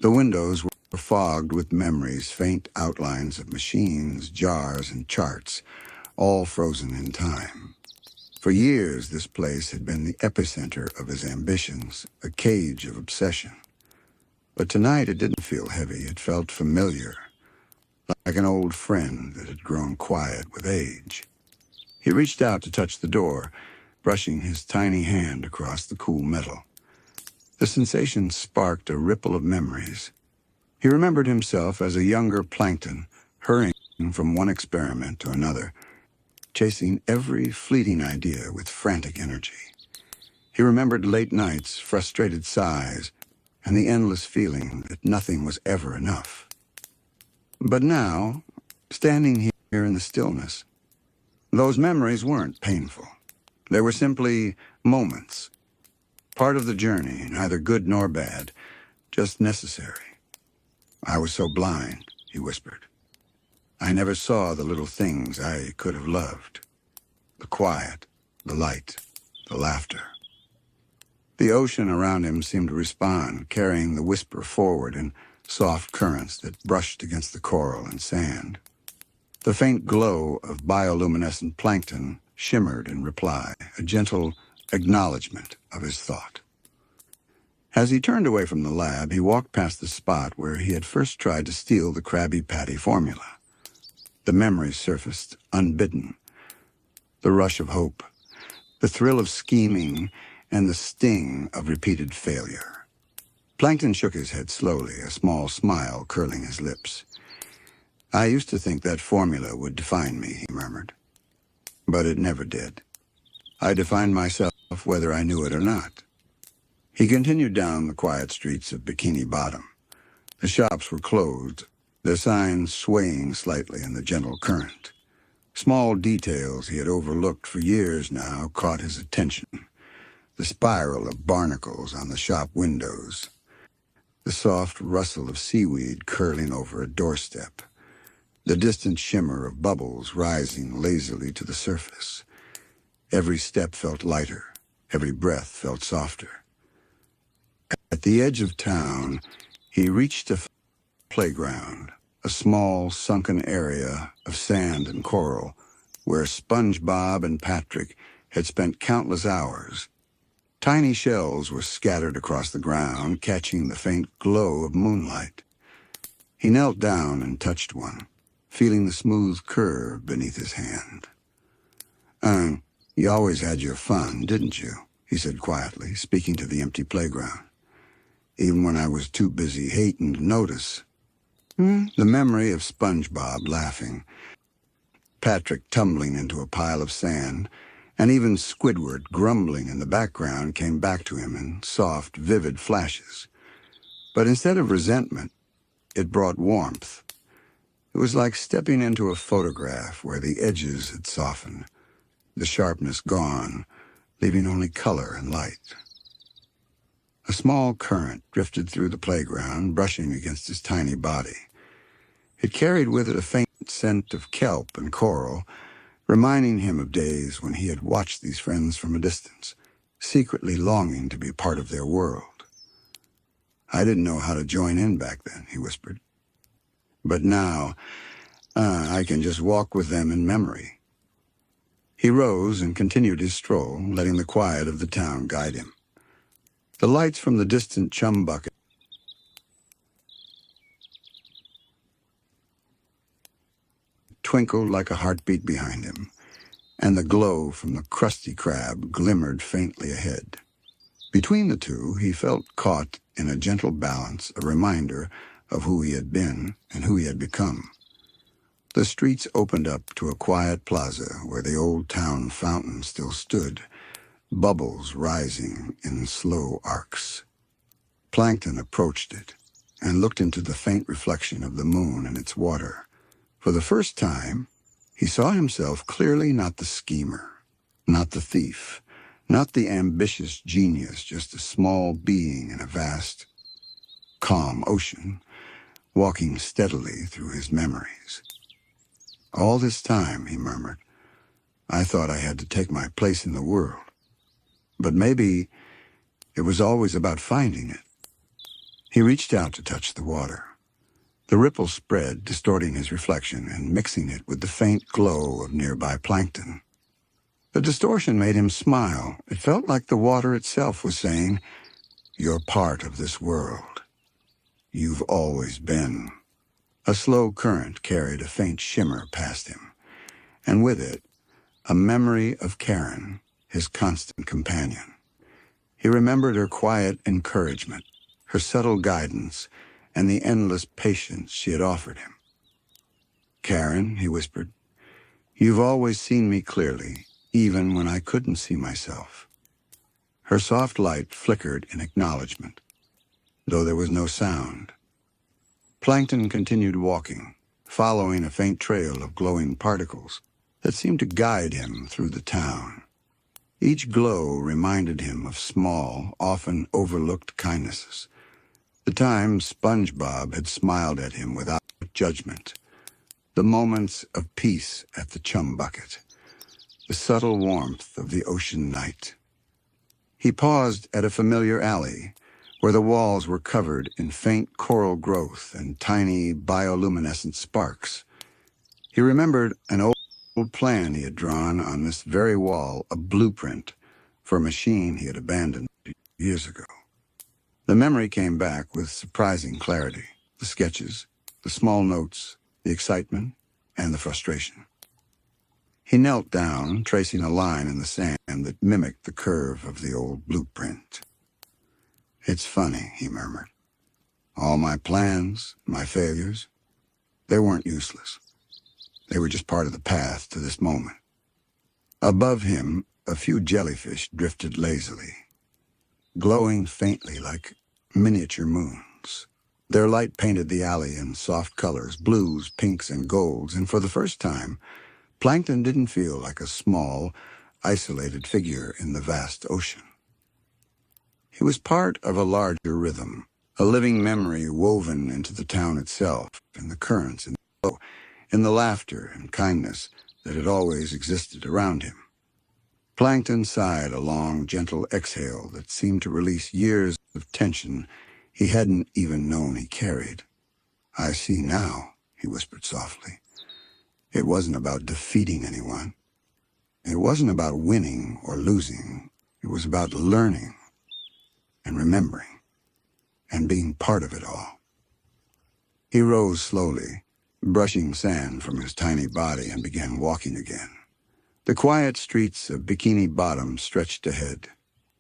The windows were fogged with memories, faint outlines of machines, jars, and charts, all frozen in time. For years, this place had been the epicenter of his ambitions, a cage of obsession. But tonight it didn't feel heavy. It felt familiar, like an old friend that had grown quiet with age. He reached out to touch the door, brushing his tiny hand across the cool metal. The sensation sparked a ripple of memories. He remembered himself as a younger Plankton, hurrying from one experiment to another, chasing every fleeting idea with frantic energy. He remembered late nights, frustrated sighs, and the endless feeling that nothing was ever enough. But now, standing here in the stillness, those memories weren't painful. They were simply moments, part of the journey, neither good nor bad, just necessary. "I was so blind," he whispered. "I never saw the little things I could have loved. The quiet, the light, the laughter." The ocean around him seemed to respond, carrying the whisper forward in soft currents that brushed against the coral and sand. The faint glow of bioluminescent plankton shimmered in reply, a gentle acknowledgement of his thought. As he turned away from the lab, he walked past the spot where he had first tried to steal the Krabby Patty formula. The memories surfaced, unbidden. The rush of hope, the thrill of scheming, and the sting of repeated failure. Plankton shook his head slowly, a small smile curling his lips. "I used to think that formula would define me," he murmured. "But it never did. I defined myself whether I knew it or not." He continued down the quiet streets of Bikini Bottom. The shops were closed, their signs swaying slightly in the gentle current. Small details he had overlooked for years now caught his attention. The spiral of barnacles on the shop windows, the soft rustle of seaweed curling over a doorstep, the distant shimmer of bubbles rising lazily to the surface. Every step felt lighter, every breath felt softer. At the edge of town, he reached a playground, a small, sunken area of sand and coral where SpongeBob and Patrick had spent countless hours. Tiny shells were scattered across the ground, catching the faint glow of moonlight. He knelt down and touched one, feeling the smooth curve beneath his hand. You always had your fun, didn't you?" he said quietly, speaking to the empty playground. "Even when I was too busy hating to notice." The memory of SpongeBob laughing, Patrick tumbling into a pile of sand, and even Squidward grumbling in the background came back to him in soft, vivid flashes. But instead of resentment, it brought warmth. It was like stepping into a photograph where the edges had softened, the sharpness gone, leaving only color and light. A small current drifted through the playground, brushing against his tiny body. It carried with it a faint scent of kelp and coral, reminding him of days when he had watched these friends from a distance, secretly longing to be part of their world. "I didn't know how to join in back then," he whispered. "But now, I can just walk with them in memory." He rose and continued his stroll, letting the quiet of the town guide him. The lights from the distant Chum Bucket twinkled like a heartbeat behind him, and the glow from the Krusty Krab glimmered faintly ahead. Between the two, he felt caught in a gentle balance, a reminder of who he had been and who he had become. The streets opened up to a quiet plaza where the old town fountain still stood, bubbles rising in slow arcs. Plankton approached it and looked into the faint reflection of the moon in its water. For the first time, he saw himself clearly not the schemer, not the thief, not the ambitious genius, just a small being in a vast, calm ocean, walking steadily through his memories. "All this time," he murmured, "I thought I had to take my place in the world. But maybe it was always about finding it." He reached out to touch the water. The ripples spread, distorting his reflection and mixing it with the faint glow of nearby plankton. The distortion made him smile. It felt like the water itself was saying, "You're part of this world. You've always been." A slow current carried a faint shimmer past him, and with it, a memory of Karen, his constant companion. He remembered her quiet encouragement, her subtle guidance, and the endless patience she had offered him. "Karen," he whispered, "you've always seen me clearly, even when I couldn't see myself." Her soft light flickered in acknowledgement, though there was no sound. Plankton continued walking, following a faint trail of glowing particles that seemed to guide him through the town. Each glow reminded him of small, often overlooked kindnesses. The times SpongeBob had smiled at him without judgment. The moments of peace at the Chum Bucket. The subtle warmth of the ocean night. He paused at a familiar alley where the walls were covered in faint coral growth and tiny bioluminescent sparks. He remembered an old plan he had drawn on this very wall, a blueprint for a machine he had abandoned years ago. The memory came back with surprising clarity. The sketches, the small notes, the excitement, and the frustration. He knelt down, tracing a line in the sand that mimicked the curve of the old blueprint. "It's funny," he murmured. "All my plans, my failures, they weren't useless. They were just part of the path to this moment." Above him, a few jellyfish drifted lazily, glowing faintly like miniature moons. Their light painted the alley in soft colors, blues, pinks, and golds, and for the first time, Plankton didn't feel like a small, isolated figure in the vast ocean. He was part of a larger rhythm, a living memory woven into the town itself, in the currents, in the laughter and kindness that had always existed around him. Plankton sighed a long, gentle exhale that seemed to release years of tension he hadn't even known he carried. "I see now," he whispered softly. "It wasn't about defeating anyone. It wasn't about winning or losing. It was about learning and remembering and being part of it all." He rose slowly, brushing sand from his tiny body, and began walking again. The quiet streets of Bikini Bottom stretched ahead,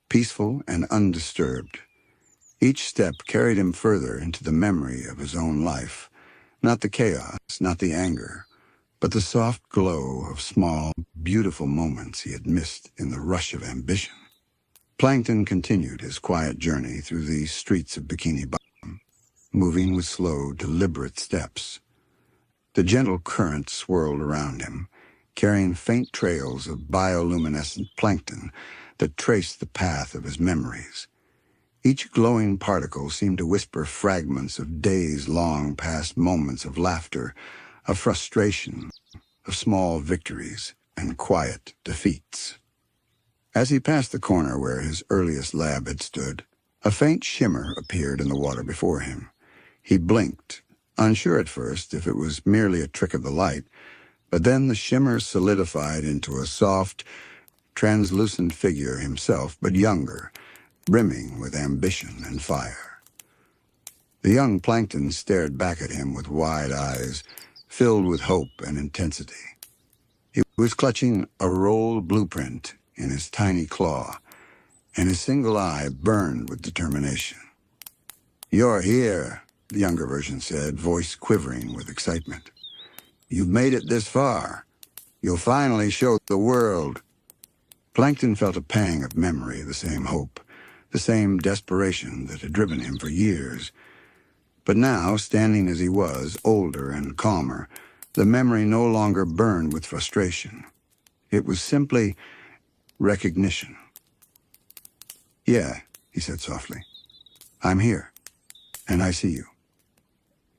peaceful and undisturbed. Each step carried him further into the memory of his own life, not the chaos, not the anger, but the soft glow of small, beautiful moments he had missed in the rush of ambition. Plankton continued his quiet journey through the streets of Bikini Bottom, moving with slow, deliberate steps. The gentle current swirled around him, carrying faint trails of bioluminescent plankton that traced the path of his memories. Each glowing particle seemed to whisper fragments of days-long past moments of laughter, of frustration, of small victories and quiet defeats. As he passed the corner where his earliest lab had stood, a faint shimmer appeared in the water before him. He blinked, unsure at first if it was merely a trick of the light, but then the shimmer solidified into a soft, translucent figure himself, but younger, brimming with ambition and fire. The young Plankton stared back at him with wide eyes, filled with hope and intensity. He was clutching a rolled blueprint in his tiny claw, and his single eye burned with determination. "You're here," the younger version said, voice quivering with excitement. "You've made it this far. You'll finally show the world." Plankton felt a pang of memory, the same hope, the same desperation that had driven him for years. But now, standing as he was, older and calmer, the memory no longer burned with frustration. It was simply recognition. "Yeah," he said softly. "I'm here, and I see you."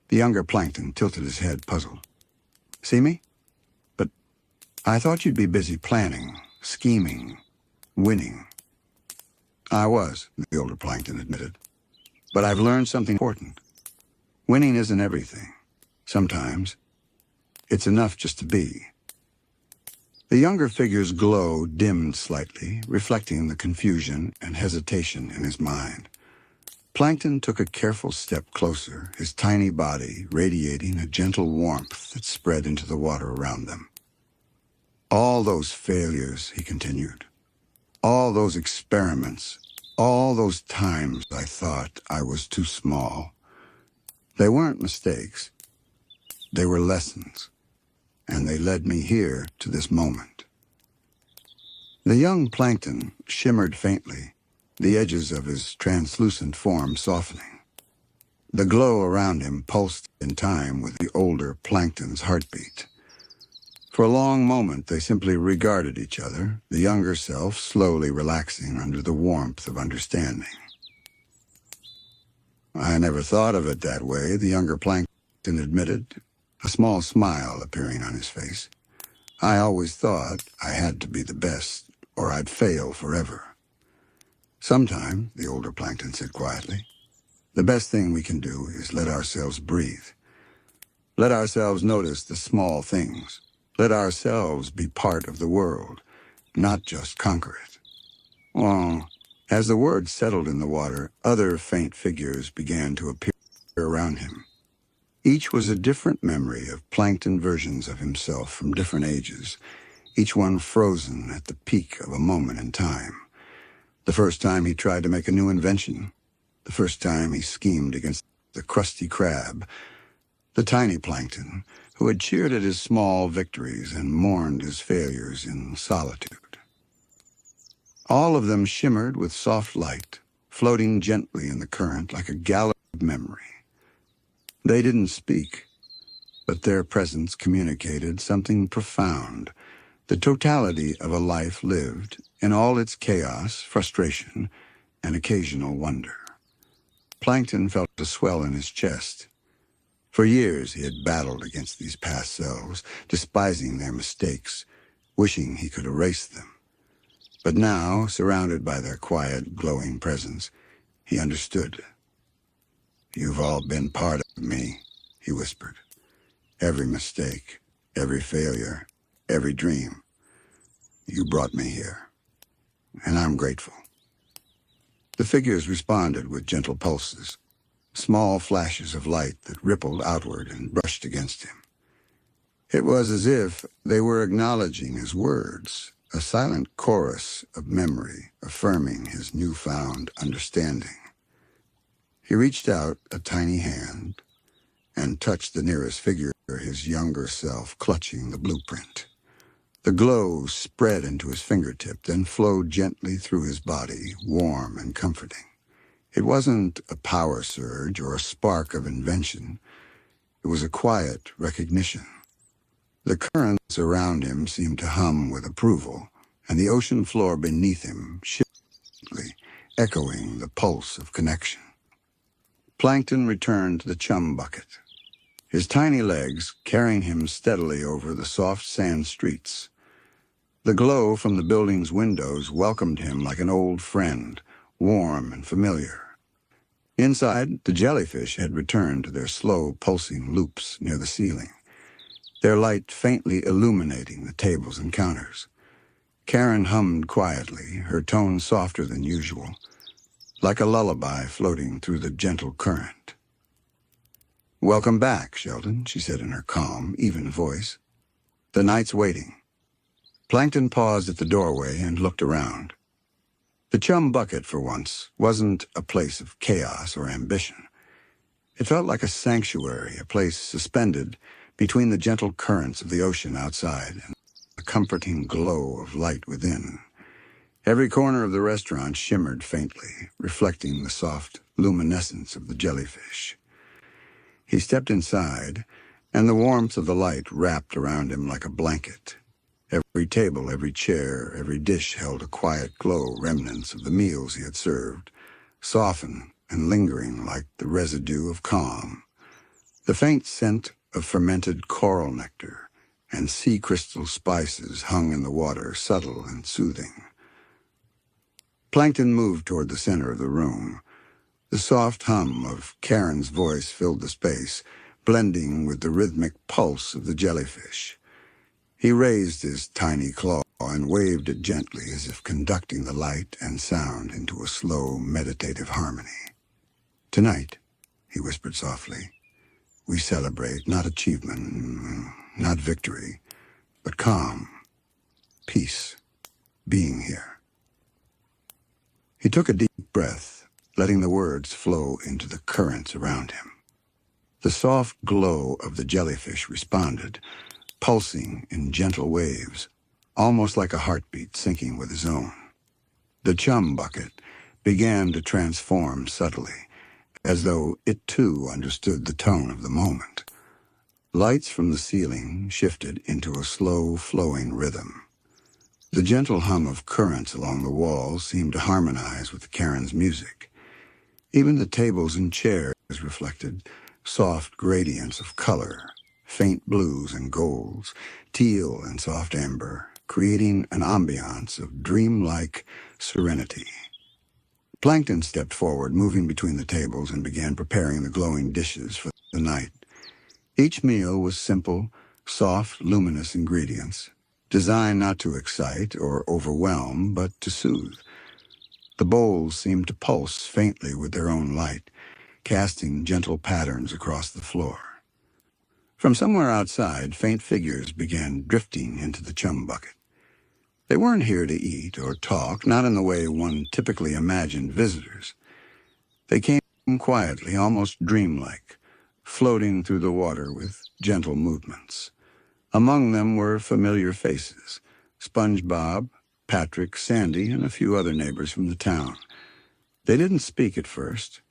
The younger Plankton tilted his head, puzzled. "See me? But I thought you'd be busy planning, scheming, winning." "I was," the older Plankton admitted. "But I've learned something important. Winning isn't everything. Sometimes it's enough just to be." The younger figure's glow dimmed slightly, reflecting the confusion and hesitation in his mind. Plankton took a careful step closer, his tiny body radiating a gentle warmth that spread into the water around them. "All those failures," he continued, "all those experiments, all those times I thought I was too small. They weren't mistakes. They were lessons, and they led me here to this moment." The young Plankton shimmered faintly, the edges of his translucent form softening. The glow around him pulsed in time with the older Plankton's heartbeat. For a long moment, they simply regarded each other, the younger self slowly relaxing under the warmth of understanding. "I never thought of it that way," the younger Plankton admitted, a small smile appearing on his face. "I always thought I had to be the best, or I'd fail forever." "Sometime," the older Plankton said quietly, "the best thing we can do is let ourselves breathe. Let ourselves notice the small things. Let ourselves be part of the world, not just conquer it." Well, as the words settled in the water, other faint figures began to appear around him. Each was a different memory of Plankton versions of himself from different ages, each one frozen at the peak of a moment in time. The first time he tried to make a new invention. The first time he schemed against the crusty crab. The tiny Plankton, who had cheered at his small victories and mourned his failures in solitude. All of them shimmered with soft light, floating gently in the current like a gallop of memory. They didn't speak, but their presence communicated something profound, the totality of a life lived in all its chaos, frustration, and occasional wonder. Plankton felt a swell in his chest. For years he had battled against these past selves, despising their mistakes, wishing he could erase them. But now, surrounded by their quiet, glowing presence, he understood. "You've all been part of me," he whispered. "Every mistake, every failure, every dream. You brought me here, and I'm grateful." The figures responded with gentle pulses, small flashes of light that rippled outward and brushed against him. It was as if they were acknowledging his words, a silent chorus of memory affirming his newfound understanding. He reached out a tiny hand and touched the nearest figure his younger self clutching the blueprint. The glow spread into his fingertip, then flowed gently through his body, warm and comforting. It wasn't a power surge or a spark of invention. It was a quiet recognition. The currents around him seemed to hum with approval, and the ocean floor beneath him shifted, echoing the pulse of connection. Plankton returned to the Chum Bucket, his tiny legs carrying him steadily over the soft sand streets. The glow from the building's windows welcomed him like an old friend, warm and familiar. Inside, the jellyfish had returned to their slow, pulsing loops near the ceiling, their light faintly illuminating the tables and counters. Karen hummed quietly, her tone softer than usual, like a lullaby floating through the gentle current. "Welcome back, Sheldon," she said in her calm, even voice. "The night's waiting." Plankton paused at the doorway and looked around. The Chum Bucket, for once, wasn't a place of chaos or ambition. It felt like a sanctuary, a place suspended between the gentle currents of the ocean outside and the comforting glow of light within. Every corner of the restaurant shimmered faintly, reflecting the soft luminescence of the jellyfish. He stepped inside, and the warmth of the light wrapped around him like a blanket. Every table, every chair, every dish held a quiet glow, remnants of the meals he had served, softened and lingering like the residue of calm. The faint scent of fermented coral nectar and sea crystal spices hung in the water, subtle and soothing. Plankton moved toward the center of the room. The soft hum of Karen's voice filled the space, blending with the rhythmic pulse of the jellyfish. He raised his tiny claw and waved it gently as if conducting the light and sound into a slow, meditative harmony. "Tonight," he whispered softly, "we celebrate not achievement, not victory, but calm, peace, being here." He took a deep breath, letting the words flow into the currents around him. The soft glow of the jellyfish responded, pulsing in gentle waves, almost like a heartbeat syncing with his own. The Chum Bucket began to transform subtly, as though it too understood the tone of the moment. Lights from the ceiling shifted into a slow, flowing rhythm. The gentle hum of currents along the walls seemed to harmonize with Karen's music. Even the tables and chairs reflected soft gradients of color, faint blues and golds, teal and soft amber, creating an ambience of dreamlike serenity. Plankton stepped forward, moving between the tables, and began preparing the glowing dishes for the night. Each meal was simple, soft, luminous ingredients, designed not to excite or overwhelm, but to soothe. The bowls seemed to pulse faintly with their own light, casting gentle patterns across the floor. From somewhere outside, faint figures began drifting into the Chum Bucket. They weren't here to eat or talk, not in the way one typically imagined visitors. They came quietly, almost dreamlike, floating through the water with gentle movements. Among them were familiar faces: SpongeBob, Patrick, Sandy, and a few other neighbors from the town. They didn't speak at first.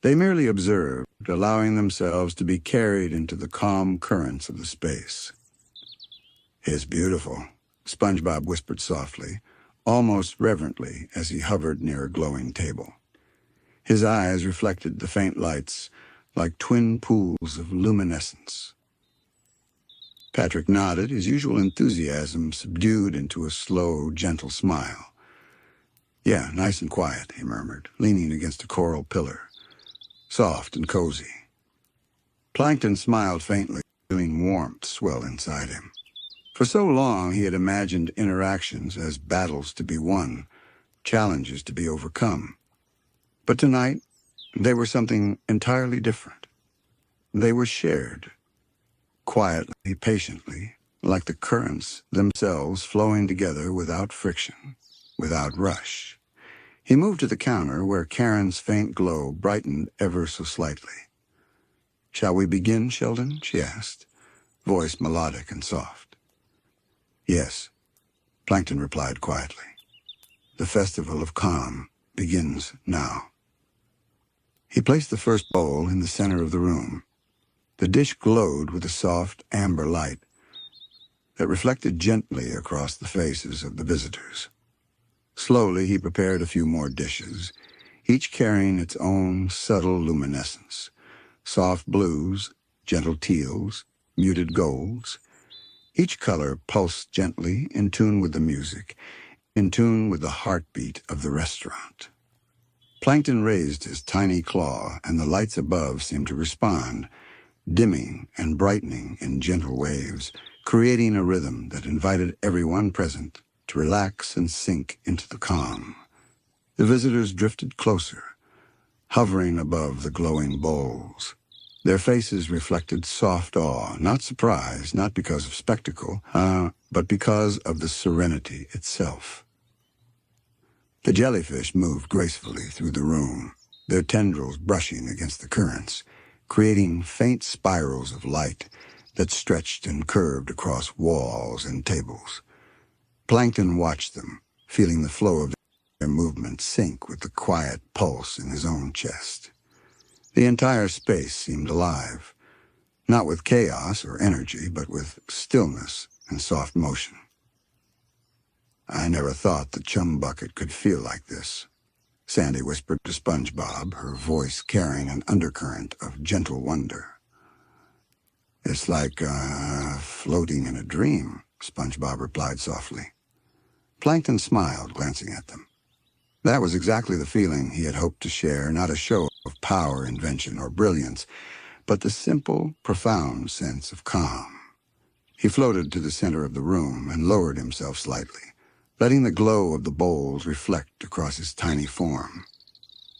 They merely observed, allowing themselves to be carried into the calm currents of the space. "It's beautiful," SpongeBob whispered softly, almost reverently, as he hovered near a glowing table. His eyes reflected the faint lights like twin pools of luminescence. Patrick nodded, his usual enthusiasm subdued into a slow, gentle smile. "Yeah, nice and quiet," he murmured, leaning against a coral pillar. "Soft and cozy." Plankton smiled faintly, feeling warmth swell inside him. For so long he had imagined interactions as battles to be won, challenges to be overcome. But tonight, they were something entirely different. They were shared, quietly, patiently, like the currents themselves flowing together without friction, without rush. He moved to the counter where Karen's faint glow brightened ever so slightly. "Shall we begin, Sheldon?" she asked, voice melodic and soft. "Yes," Plankton replied quietly. "The festival of calm begins now." He placed the first bowl in the center of the room. The dish glowed with a soft amber light that reflected gently across the faces of the visitors. Slowly, he prepared a few more dishes, each carrying its own subtle luminescence. Soft blues, gentle teals, muted golds. Each color pulsed gently, in tune with the music, in tune with the heartbeat of the restaurant. Plankton raised his tiny claw, and the lights above seemed to respond, dimming and brightening in gentle waves, creating a rhythm that invited everyone present to relax and sink into the calm. The visitors drifted closer, hovering above the glowing bowls. Their faces reflected soft awe, not surprise, not because of spectacle, but because of the serenity itself. The jellyfish moved gracefully through the room, their tendrils brushing against the currents, creating faint spirals of light that stretched and curved across walls and tables. Plankton watched them, feeling the flow of their movement sync with the quiet pulse in his own chest. The entire space seemed alive, not with chaos or energy, but with stillness and soft motion. "I never thought the Chum Bucket could feel like this," Sandy whispered to SpongeBob, her voice carrying an undercurrent of gentle wonder. "It's like floating in a dream," SpongeBob replied softly. Plankton smiled, glancing at them. That was exactly the feeling he had hoped to share, not a show of power, invention, or brilliance, but the simple, profound sense of calm. He floated to the center of the room and lowered himself slightly, letting the glow of the bowls reflect across his tiny form.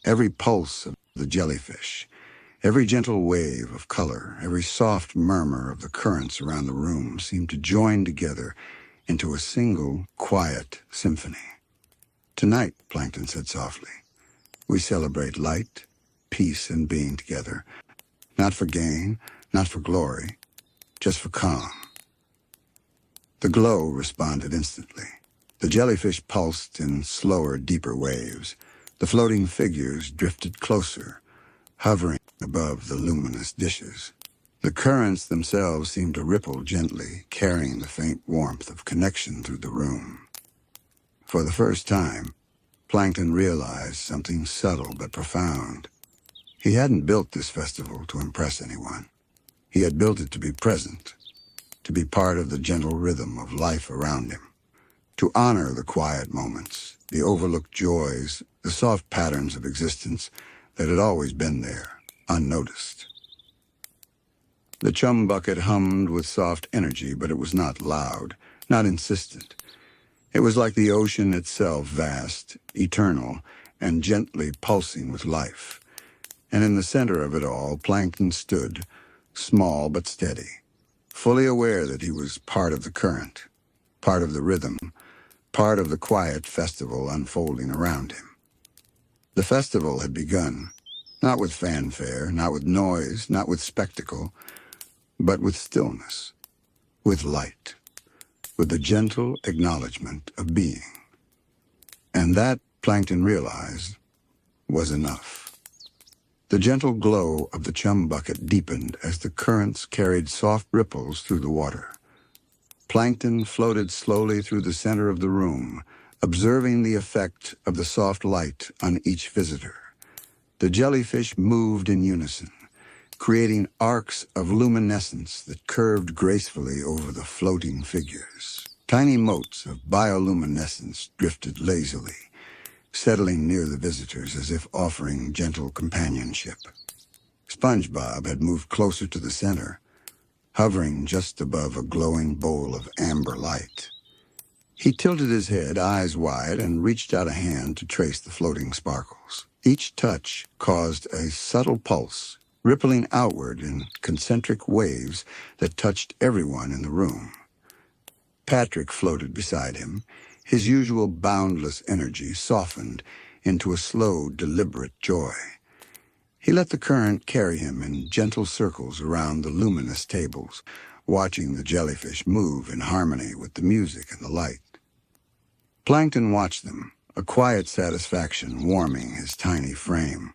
Every pulse of the jellyfish, every gentle wave of color, every soft murmur of the currents around the room seemed to join together into a single, quiet symphony. "Tonight," Plankton said softly, "we celebrate light, peace, and being together. Not for gain, not for glory, just for calm." The glow responded instantly. The jellyfish pulsed in slower, deeper waves. The floating figures drifted closer, hovering above the luminous dishes. The currents themselves seemed to ripple gently, carrying the faint warmth of connection through the room. For the first time, Plankton realized something subtle but profound. He hadn't built this festival to impress anyone. He had built it to be present, to be part of the gentle rhythm of life around him, to honor the quiet moments, the overlooked joys, the soft patterns of existence that had always been there, unnoticed. The Chum Bucket hummed with soft energy, but it was not loud, not insistent. It was like the ocean itself, vast, eternal, and gently pulsing with life. And in the center of it all, Plankton stood, small but steady, fully aware that he was part of the current, part of the rhythm, part of the quiet festival unfolding around him. The festival had begun, not with fanfare, not with noise, not with spectacle, but with stillness, with light, with the gentle acknowledgement of being. And that, Plankton realized, was enough. The gentle glow of the Chum Bucket deepened as the currents carried soft ripples through the water. Plankton floated slowly through the center of the room, observing the effect of the soft light on each visitor. The jellyfish moved in unison, creating arcs of luminescence that curved gracefully over the floating figures. Tiny motes of bioluminescence drifted lazily, settling near the visitors as if offering gentle companionship. SpongeBob had moved closer to the center, hovering just above a glowing bowl of amber light. He tilted his head, eyes wide, and reached out a hand to trace the floating sparkles. Each touch caused a subtle pulse, rippling outward in concentric waves that touched everyone in the room. Patrick floated beside him, his usual boundless energy softened into a slow, deliberate joy. He let the current carry him in gentle circles around the luminous tables, watching the jellyfish move in harmony with the music and the light. Plankton watched them, a quiet satisfaction warming his tiny frame.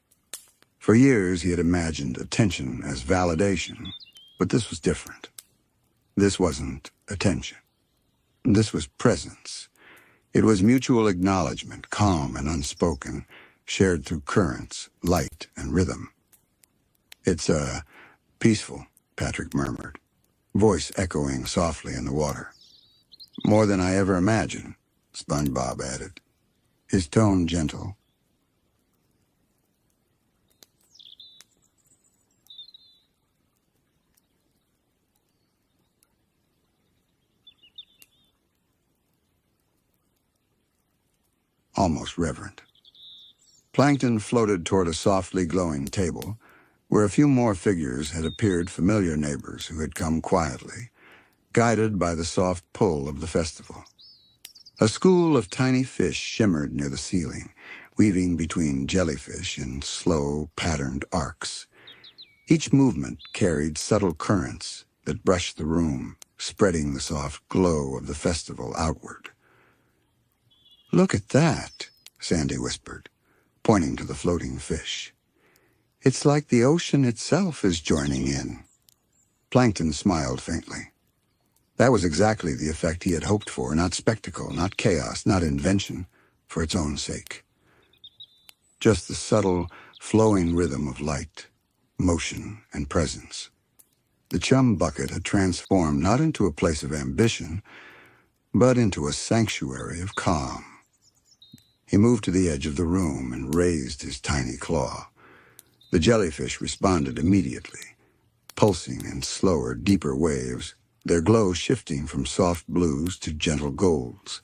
For years he had imagined attention as validation, but this was different. This wasn't attention. This was presence. It was mutual acknowledgement, calm and unspoken, shared through currents, light and rhythm. "It's, peaceful," Patrick murmured, voice echoing softly in the water. "More than I ever imagined," SpongeBob added, his tone gentle. Almost reverent. Plankton floated toward a softly glowing table, where a few more figures had appeared, familiar neighbors who had come quietly, guided by the soft pull of the festival. A school of tiny fish shimmered near the ceiling, weaving between jellyfish in slow, patterned arcs. Each movement carried subtle currents that brushed the room, spreading the soft glow of the festival outward. "Look at that," Sandy whispered, pointing to the floating fish. "It's like the ocean itself is joining in." Plankton smiled faintly. That was exactly the effect he had hoped for, not spectacle, not chaos, not invention, for its own sake. Just the subtle, flowing rhythm of light, motion, and presence. The Chum Bucket had transformed not into a place of ambition, but into a sanctuary of calm. He moved to the edge of the room and raised his tiny claw. The jellyfish responded immediately, pulsing in slower, deeper waves, their glow shifting from soft blues to gentle golds.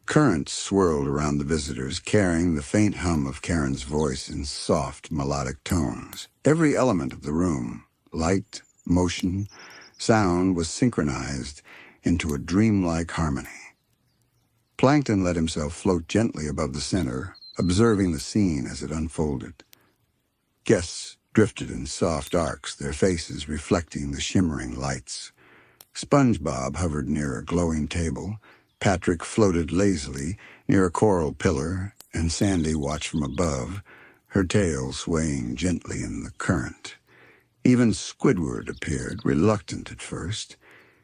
Currents swirled around the visitors, carrying the faint hum of Karen's voice in soft, melodic tones. Every element of the room, light, motion, sound, was synchronized into a dreamlike harmony. Plankton let himself float gently above the center, observing the scene as it unfolded. Guests drifted in soft arcs, their faces reflecting the shimmering lights. SpongeBob hovered near a glowing table, Patrick floated lazily near a coral pillar, and Sandy watched from above, her tail swaying gently in the current. Even Squidward appeared, reluctant at first,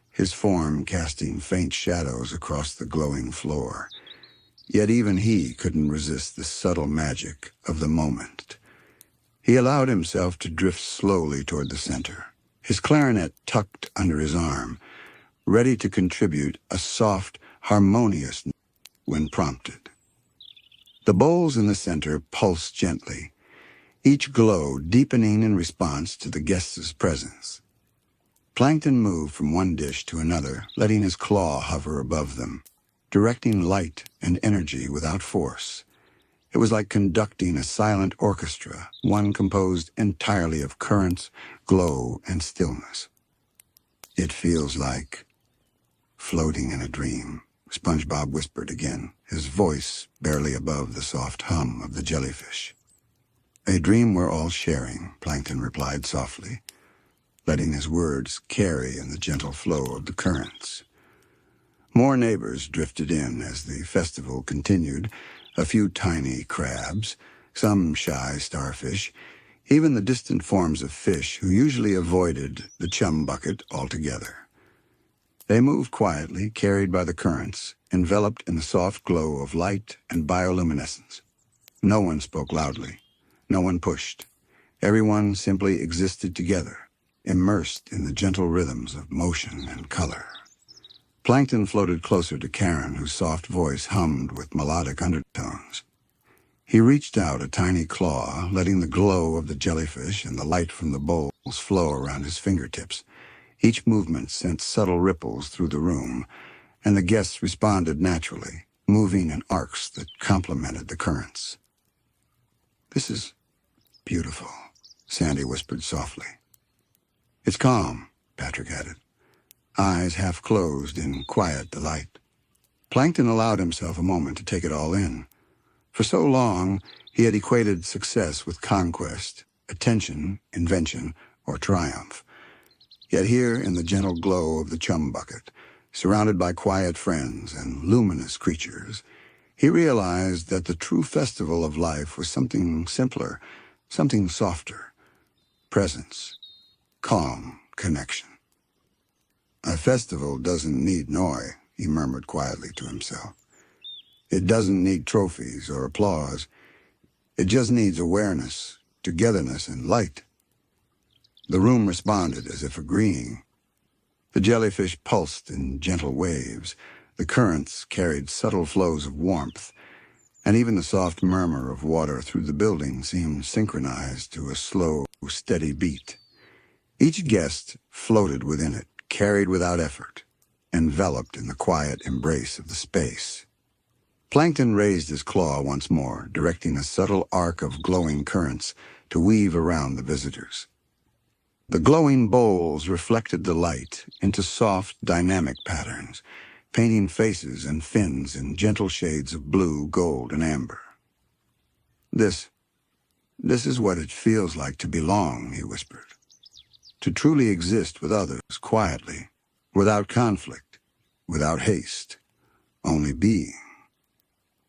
his form casting faint shadows across the glowing floor. Yet even he couldn't resist the subtle magic of the moment. He allowed himself to drift slowly toward the center, his clarinet tucked under his arm, ready to contribute a soft, harmonious note when prompted. The bowls in the center pulsed gently, each glow deepening in response to the guests' presence. Plankton moved from one dish to another, letting his claw hover above them, directing light and energy without force. It was like conducting a silent orchestra, one composed entirely of currents, glow, and stillness. "It feels like floating in a dream," SpongeBob whispered again, his voice barely above the soft hum of the jellyfish. "A dream we're all sharing," Plankton replied softly, letting his words carry in the gentle flow of the currents. More neighbors drifted in as the festival continued, a few tiny crabs, some shy starfish, even the distant forms of fish who usually avoided the Chum Bucket altogether. They moved quietly, carried by the currents, enveloped in the soft glow of light and bioluminescence. No one spoke loudly. No one pushed. Everyone simply existed together, immersed in the gentle rhythms of motion and color. Plankton floated closer to Karen, whose soft voice hummed with melodic undertones. He reached out a tiny claw, letting the glow of the jellyfish and the light from the bowls flow around his fingertips. Each movement sent subtle ripples through the room, and the guests responded naturally, moving in arcs that complemented the currents. "This is beautiful," Sandy whispered softly. "It's calm," Patrick added, eyes half closed in quiet delight. Plankton allowed himself a moment to take it all in. For so long, he had equated success with conquest, attention, invention, or triumph. Yet here in the gentle glow of the Chum Bucket, surrounded by quiet friends and luminous creatures, he realized that the true festival of life was something simpler, something softer. Presence, calm, connection. A festival doesn't need noise, he murmured quietly to himself. It doesn't need trophies or applause. It just needs awareness, togetherness, and light. The room responded as if agreeing. The jellyfish pulsed in gentle waves. The currents carried subtle flows of warmth, and even the soft murmur of water through the building seemed synchronized to a slow, steady beat. Each guest floated within it, carried without effort, enveloped in the quiet embrace of the space. Plankton raised his claw once more, directing a subtle arc of glowing currents to weave around the visitors. The glowing bowls reflected the light into soft, dynamic patterns, painting faces and fins in gentle shades of blue, gold, and amber. This is what it feels like to belong, he whispered. To truly exist with others quietly, without conflict, without haste, only being.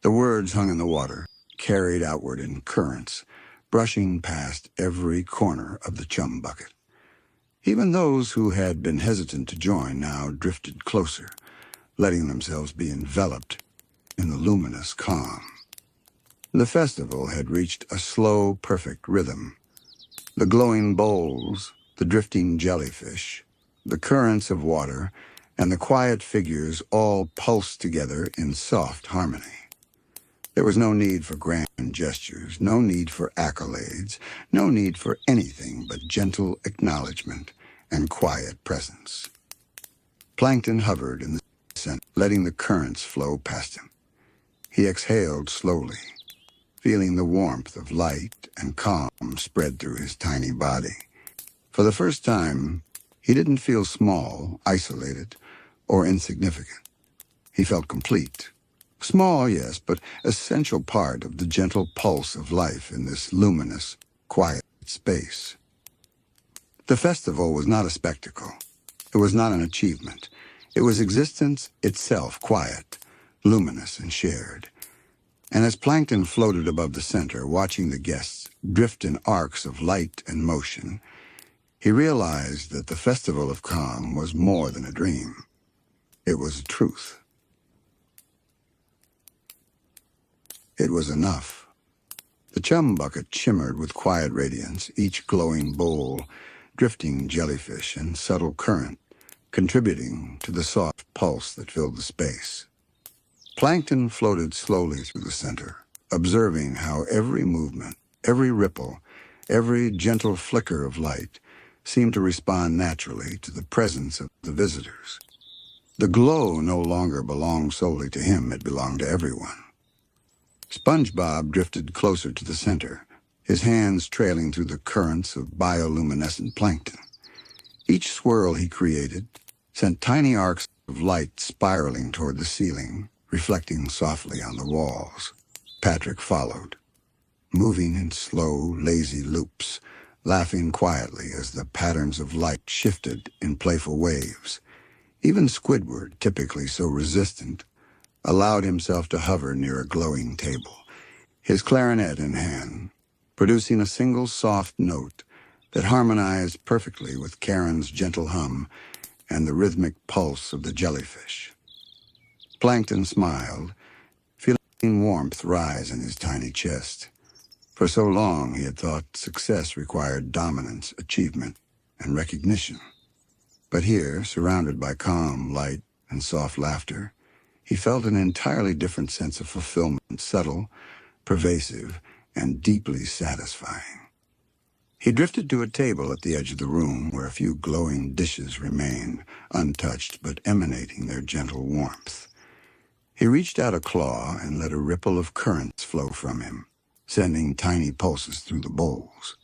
The words hung in the water, carried outward in currents, brushing past every corner of the Chum Bucket. Even those who had been hesitant to join now drifted closer, letting themselves be enveloped in the luminous calm. The festival had reached a slow, perfect rhythm. The glowing bowls, the drifting jellyfish, the currents of water, and the quiet figures all pulsed together in soft harmony. There was no need for grand gestures, no need for accolades, no need for anything but gentle acknowledgement and quiet presence. Plankton hovered in the center, letting the currents flow past him. He exhaled slowly, feeling the warmth of light and calm spread through his tiny body. For the first time, he didn't feel small, isolated, or insignificant. He felt complete. Small, yes, but essential part of the gentle pulse of life in this luminous, quiet space. The festival was not a spectacle. It was not an achievement. It was existence itself, quiet, luminous, and shared. And as Plankton floated above the center, watching the guests drift in arcs of light and motion, he realized that the festival of calm was more than a dream. It was a truth. It was enough. The Chum Bucket shimmered with quiet radiance, each glowing bowl, drifting jellyfish and subtle current, contributing to the soft pulse that filled the space. Plankton floated slowly through the center, observing how every movement, every ripple, every gentle flicker of light seemed to respond naturally to the presence of the visitors. The glow no longer belonged solely to him, it belonged to everyone. SpongeBob drifted closer to the center, his hands trailing through the currents of bioluminescent plankton. Each swirl he created sent tiny arcs of light spiraling toward the ceiling, reflecting softly on the walls. Patrick followed, moving in slow, lazy loops, laughing quietly as the patterns of light shifted in playful waves. Even Squidward, typically so resistant, allowed himself to hover near a glowing table, his clarinet in hand, producing a single soft note that harmonized perfectly with Karen's gentle hum and the rhythmic pulse of the jellyfish. Plankton smiled, feeling warmth rise in his tiny chest. For so long he had thought success required dominance, achievement, and recognition. But here, surrounded by calm light and soft laughter, he felt an entirely different sense of fulfillment, subtle, pervasive, and deeply satisfying. He drifted to a table at the edge of the room where a few glowing dishes remained, untouched but emanating their gentle warmth. He reached out a claw and let a ripple of currents flow from him, sending tiny pulses through the bowls.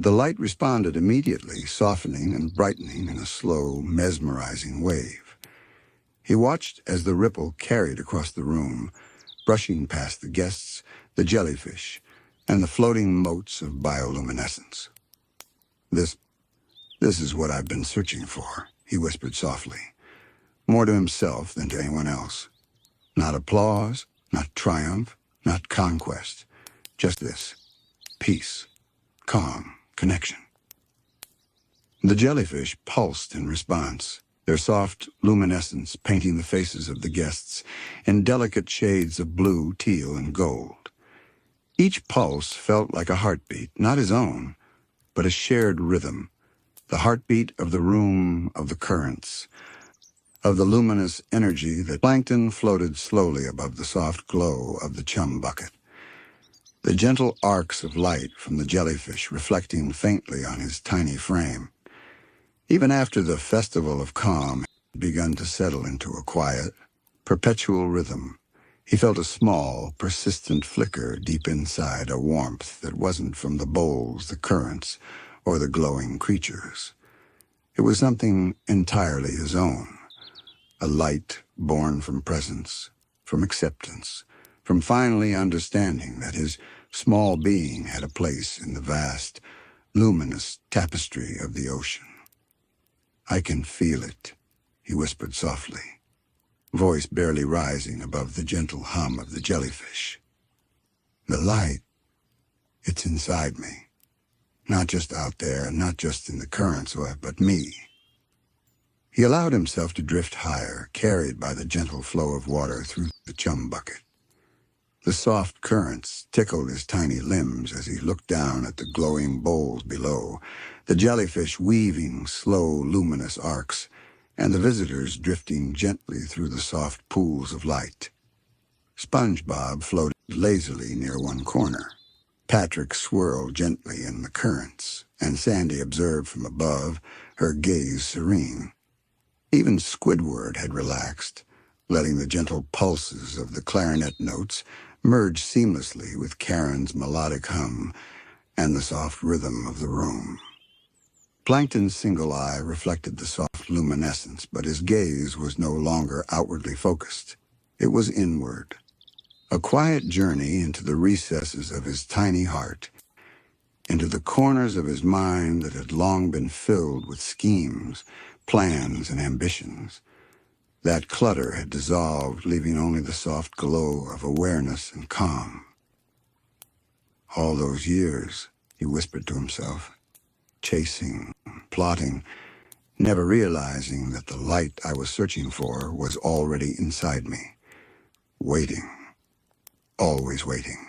The light responded immediately, softening and brightening in a slow, mesmerizing wave. He watched as the ripple carried across the room, brushing past the guests, the jellyfish, and the floating motes of bioluminescence. This is what I've been searching for, he whispered softly, more to himself than to anyone else. Not applause, not triumph, not conquest, just this: peace, calm, connection. The jellyfish pulsed in response, their soft luminescence painting the faces of the guests in delicate shades of blue, teal, and gold. Each pulse felt like a heartbeat, not his own, but a shared rhythm, the heartbeat of the room, of the currents, of the luminous energy that Plankton floated slowly above the soft glow of the Chum Bucket. The gentle arcs of light from the jellyfish reflecting faintly on his tiny frame. Even after the festival of calm had begun to settle into a quiet, perpetual rhythm, he felt a small, persistent flicker deep inside, a warmth that wasn't from the bowls, the currents, or the glowing creatures. It was something entirely his own, a light born from presence, from acceptance, from finally understanding that his small being had a place in the vast, luminous tapestry of the ocean. I can feel it, he whispered softly, voice barely rising above the gentle hum of the jellyfish. The light, it's inside me, not just out there, not just in the currents, but me. He allowed himself to drift higher, carried by the gentle flow of water through the Chum Bucket. The soft currents tickled his tiny limbs as he looked down at the glowing bowls below, the jellyfish weaving slow, luminous arcs, and the visitors drifting gently through the soft pools of light. SpongeBob floated lazily near one corner. Patrick swirled gently in the currents, and Sandy observed from above, her gaze serene. Even Squidward had relaxed, letting the gentle pulses of the clarinet notes merge seamlessly with Karen's melodic hum and the soft rhythm of the room. Plankton's single eye reflected the soft luminescence, but his gaze was no longer outwardly focused. It was inward, a quiet journey into the recesses of his tiny heart, into the corners of his mind that had long been filled with schemes, plans, and ambitions. That clutter had dissolved, leaving only the soft glow of awareness and calm. All those years, he whispered to himself, chasing, plotting, never realizing that the light I was searching for was already inside me, waiting, always waiting.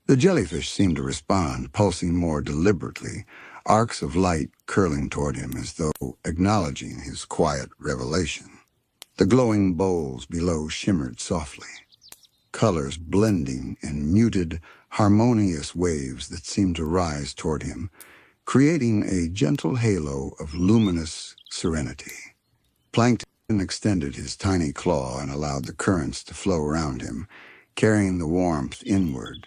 The jellyfish seemed to respond, pulsing more deliberately, arcs of light curling toward him as though acknowledging his quiet revelation. The glowing bowls below shimmered softly, colors blending in muted, harmonious waves that seemed to rise toward him, creating a gentle halo of luminous serenity. Plankton extended his tiny claw and allowed the currents to flow around him, carrying the warmth inward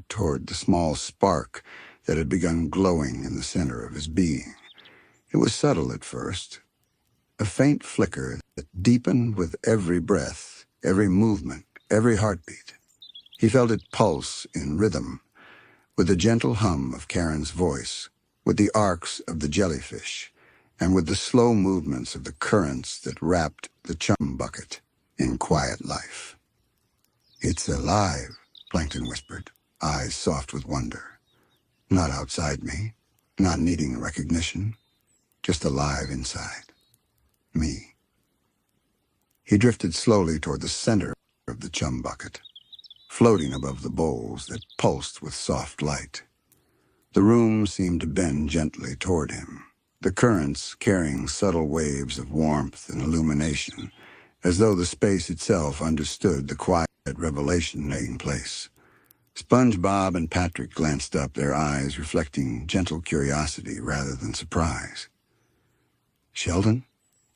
toward the small spark that had begun glowing in the center of his being. It was subtle at first, a faint flicker that deepened with every breath, every movement, every heartbeat. He felt it pulse in rhythm, with the gentle hum of Karen's voice, with the arcs of the jellyfish, and with the slow movements of the currents that wrapped the Chum Bucket in quiet life. "It's alive," Plankton whispered, eyes soft with wonder. Not outside me, not needing recognition, just alive inside. Me. He drifted slowly toward the center of the Chum Bucket, floating above the bowls that pulsed with soft light. The room seemed to bend gently toward him, the currents carrying subtle waves of warmth and illumination, as though the space itself understood the quiet revelation taking place. SpongeBob and Patrick glanced up, their eyes reflecting gentle curiosity rather than surprise. "Sheldon?"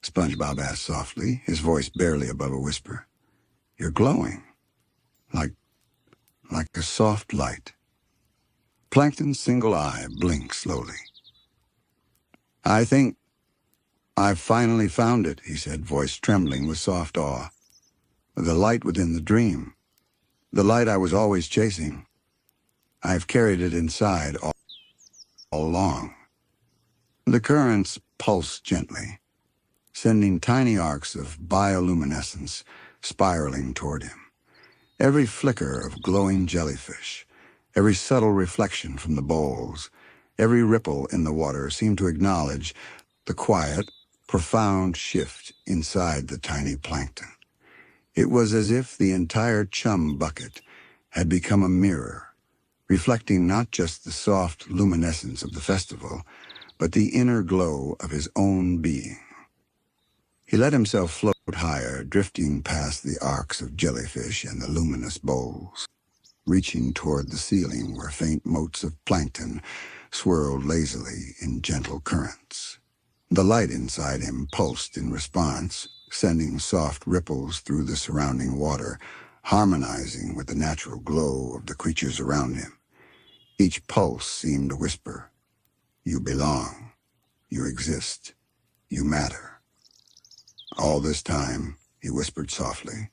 SpongeBob asked softly, his voice barely above a whisper. "You're glowing, like a soft light." Plankton's single eye blinked slowly. "I think I've finally found it," he said, voice trembling with soft awe. "The light within the dream. The light I was always chasing. I've carried it inside all along." The currents pulsed gently, sending tiny arcs of bioluminescence spiraling toward him. Every flicker of glowing jellyfish, every subtle reflection from the bowls, every ripple in the water seemed to acknowledge the quiet, profound shift inside the tiny plankton. It was as if the entire Chum Bucket had become a mirror, reflecting not just the soft luminescence of the festival, but the inner glow of his own being. He let himself float higher, drifting past the arcs of jellyfish and the luminous bowls, reaching toward the ceiling where faint motes of plankton swirled lazily in gentle currents. The light inside him pulsed in response, sending soft ripples through the surrounding water, harmonizing with the natural glow of the creatures around him. Each pulse seemed to whisper, "You belong. You exist. You matter." "All this time," he whispered softly,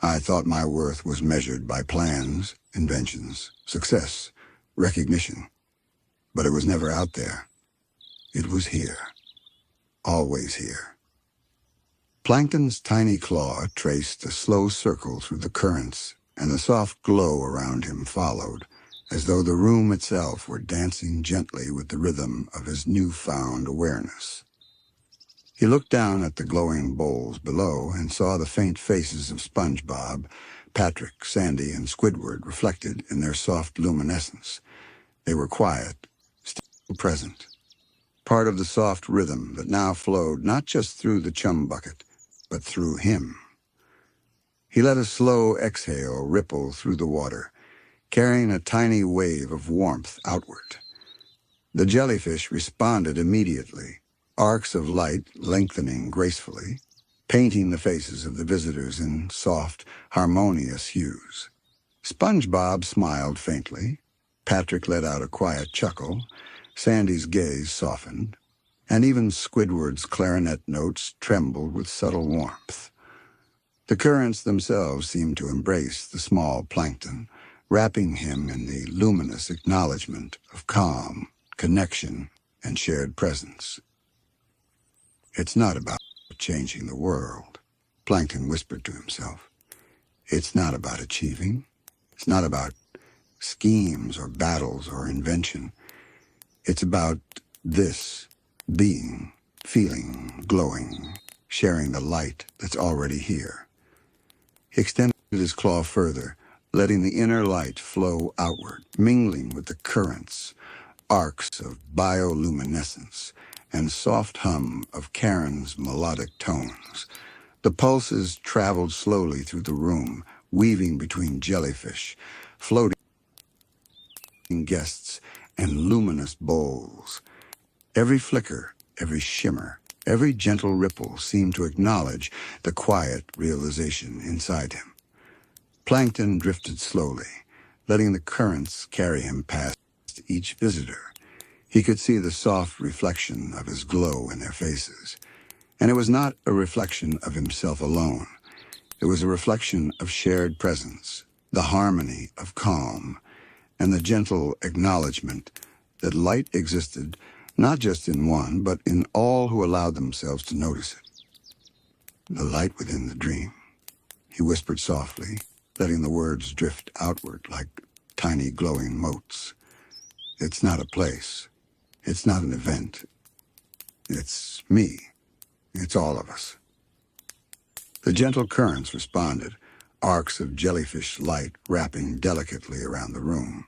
"I thought my worth was measured by plans, inventions, success, recognition. But it was never out there. It was here. Always here." Plankton's tiny claw traced a slow circle through the currents, and the soft glow around him followed, as though the room itself were dancing gently with the rhythm of his newfound awareness. He looked down at the glowing bowls below and saw the faint faces of SpongeBob, Patrick, Sandy, and Squidward reflected in their soft luminescence. They were quiet, still present, part of the soft rhythm that now flowed not just through the Chum Bucket, but through him. He let a slow exhale ripple through the water, carrying a tiny wave of warmth outward. The jellyfish responded immediately, arcs of light lengthening gracefully, painting the faces of the visitors in soft, harmonious hues. SpongeBob smiled faintly, Patrick let out a quiet chuckle, Sandy's gaze softened, and even Squidward's clarinet notes trembled with subtle warmth. The currents themselves seemed to embrace the small plankton, wrapping him in the luminous acknowledgement of calm, connection, and shared presence. "It's not about changing the world," Plankton whispered to himself. "It's not about achieving. It's not about schemes or battles or invention. It's about this, being, feeling, glowing, sharing the light that's already here." He extended his claw further, letting the inner light flow outward, mingling with the currents, arcs of bioluminescence, and soft hum of Karen's melodic tones. The pulses traveled slowly through the room, weaving between jellyfish, floating guests, and luminous bowls. Every flicker, every shimmer, every gentle ripple seemed to acknowledge the quiet realization inside him. Plankton drifted slowly, letting the currents carry him past each visitor. He could see the soft reflection of his glow in their faces. And it was not a reflection of himself alone. It was a reflection of shared presence, the harmony of calm, and the gentle acknowledgement that light existed not just in one, but in all who allowed themselves to notice it. "The light within the dream," he whispered softly, letting the words drift outward like tiny glowing motes. "It's not a place. It's not an event. It's me. It's all of us." The gentle currents responded, arcs of jellyfish light wrapping delicately around the room.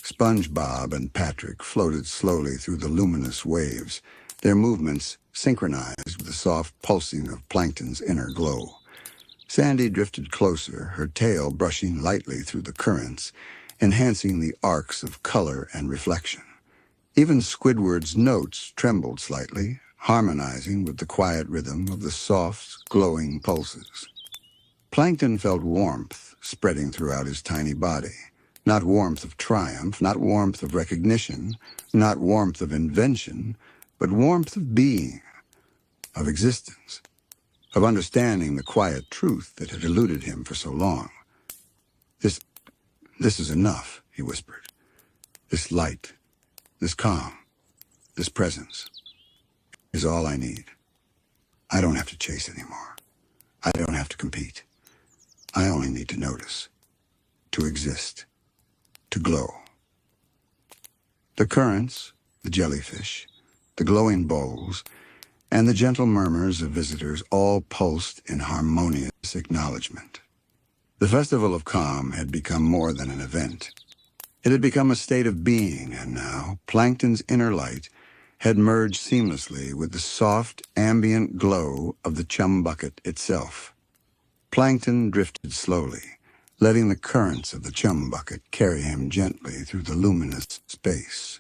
SpongeBob and Patrick floated slowly through the luminous waves, their movements synchronized with the soft pulsing of Plankton's inner glow. Sandy drifted closer, her tail brushing lightly through the currents, enhancing the arcs of color and reflection. Even Squidward's notes trembled slightly, harmonizing with the quiet rhythm of the soft, glowing pulses. Plankton felt warmth spreading throughout his tiny body, Not warmth of triumph, not warmth of recognition, not warmth of invention, but warmth of being, of existence, of understanding the quiet truth that had eluded him for so long. This is enough, he whispered. This light, this calm, this presence is all I need. I don't have to chase anymore. I don't have to compete. I only need to notice, to exist, to glow. The currents, the jellyfish, the glowing bowls, and the gentle murmurs of visitors all pulsed in harmonious acknowledgement. The Festival of Calm had become more than an event. It had become a state of being, and now Plankton's inner light had merged seamlessly with the soft, ambient glow of the Chum Bucket itself. Plankton drifted slowly, letting the currents of the Chum Bucket carry him gently through the luminous space.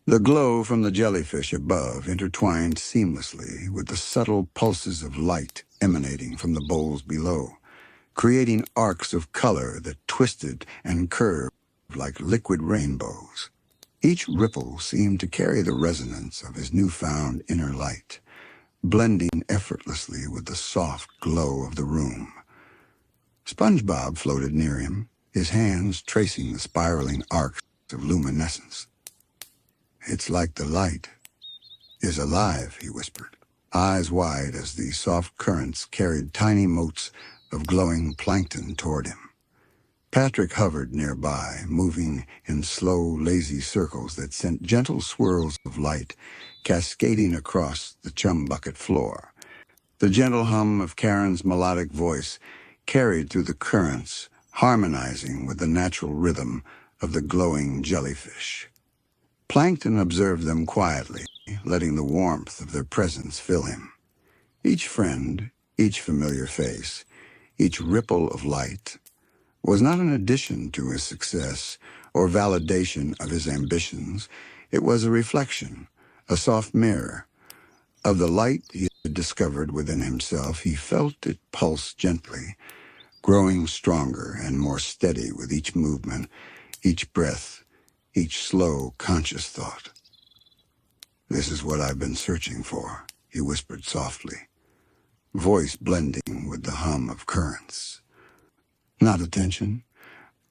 The glow from the jellyfish above intertwined seamlessly with the subtle pulses of light emanating from the bowls below, creating arcs of color that twisted and curved like liquid rainbows. Each ripple seemed to carry the resonance of his newfound inner light, blending effortlessly with the soft glow of the room. SpongeBob floated near him, his hands tracing the spiraling arcs of luminescence. "It's like the light is alive," he whispered, eyes wide as the soft currents carried tiny motes of glowing plankton toward him. Patrick hovered nearby, moving in slow, lazy circles that sent gentle swirls of light cascading across the Chum Bucket floor. The gentle hum of Karen's melodic voice carried through the currents, harmonizing with the natural rhythm of the glowing jellyfish. Plankton observed them quietly, letting the warmth of their presence fill him. Each friend, each familiar face, each ripple of light was not an addition to his success or validation of his ambitions. It was a reflection, a soft mirror, of the light he had discovered within himself. He felt it pulse gently, growing stronger and more steady with each movement, each breath, each slow, conscious thought. "This is what I've been searching for," he whispered softly, voice blending with the hum of currents. Not attention,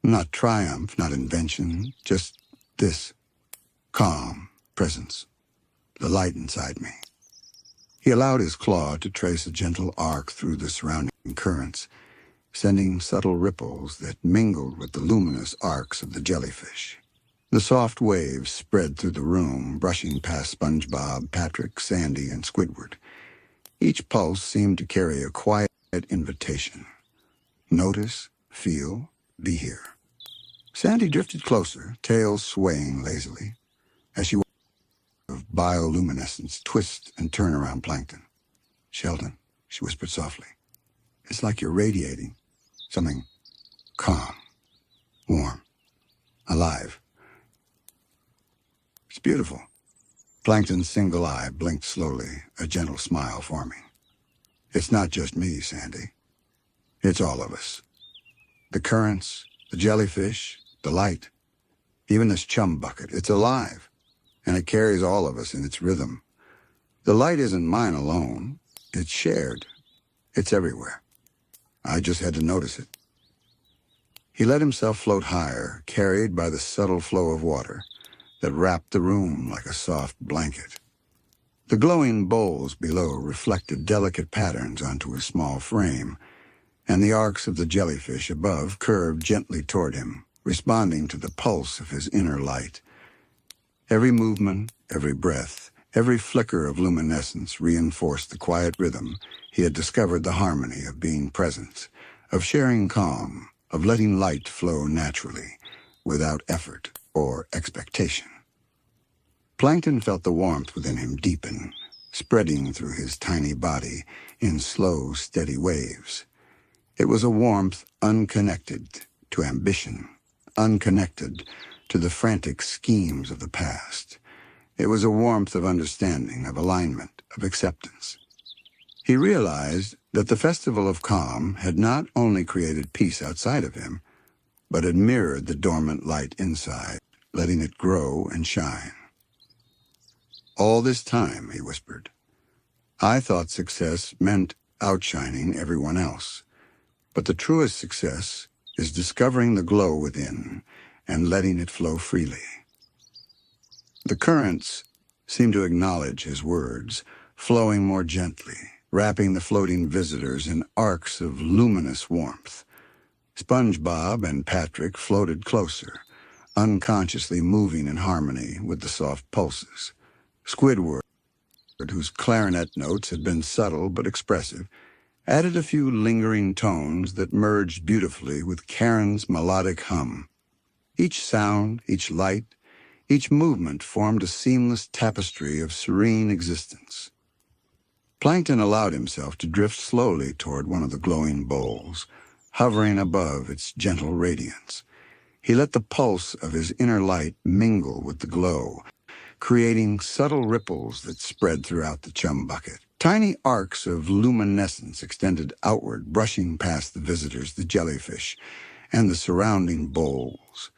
not triumph, not invention, just this calm presence, the light inside me. He allowed his claw to trace a gentle arc through the surrounding currents, sending subtle ripples that mingled with the luminous arcs of the jellyfish. The soft waves spread through the room, brushing past SpongeBob, Patrick, Sandy, and Squidward. Each pulse seemed to carry a quiet invitation. Notice, feel, be here. Sandy drifted closer, tail swaying lazily, as she watched of bioluminescence twist and turn around Plankton. "Sheldon," she whispered softly, "it's like you're radiating something calm, warm, alive. It's beautiful." Plankton's single eye blinked slowly, a gentle smile forming. "It's not just me, Sandy. It's all of us. The currents, the jellyfish, the light, even this Chum Bucket, it's alive, and it carries all of us in its rhythm. The light isn't mine alone. It's shared. It's everywhere. I just had to notice it." He let himself float higher, carried by the subtle flow of water that wrapped the room like a soft blanket. The glowing bowls below reflected delicate patterns onto his small frame, and the arcs of the jellyfish above curved gently toward him, responding to the pulse of his inner light. Every movement, every breath, every flicker of luminescence reinforced the quiet rhythm he had discovered, the harmony of being present, of sharing calm, of letting light flow naturally, without effort or expectation. Plankton felt the warmth within him deepen, spreading through his tiny body in slow, steady waves. It was a warmth unconnected to ambition, unconnected to the frantic schemes of the past. It was a warmth of understanding, of alignment, of acceptance. He realized that the Festival of Calm had not only created peace outside of him, but had mirrored the dormant light inside, letting it grow and shine. "All this time," he whispered, "I thought success meant outshining everyone else. But the truest success is discovering the glow within and letting it flow freely." The currents seemed to acknowledge his words, flowing more gently, wrapping the floating visitors in arcs of luminous warmth. SpongeBob and Patrick floated closer, unconsciously moving in harmony with the soft pulses. Squidward, whose clarinet notes had been subtle but expressive, added a few lingering tones that merged beautifully with Karen's melodic hum. Each sound, each light, each movement formed a seamless tapestry of serene existence. Plankton allowed himself to drift slowly toward one of the glowing bowls, hovering above its gentle radiance. He let the pulse of his inner light mingle with the glow, creating subtle ripples that spread throughout the Chum Bucket. Tiny arcs of luminescence extended outward, brushing past the visitors, the jellyfish, and the surrounding bowls.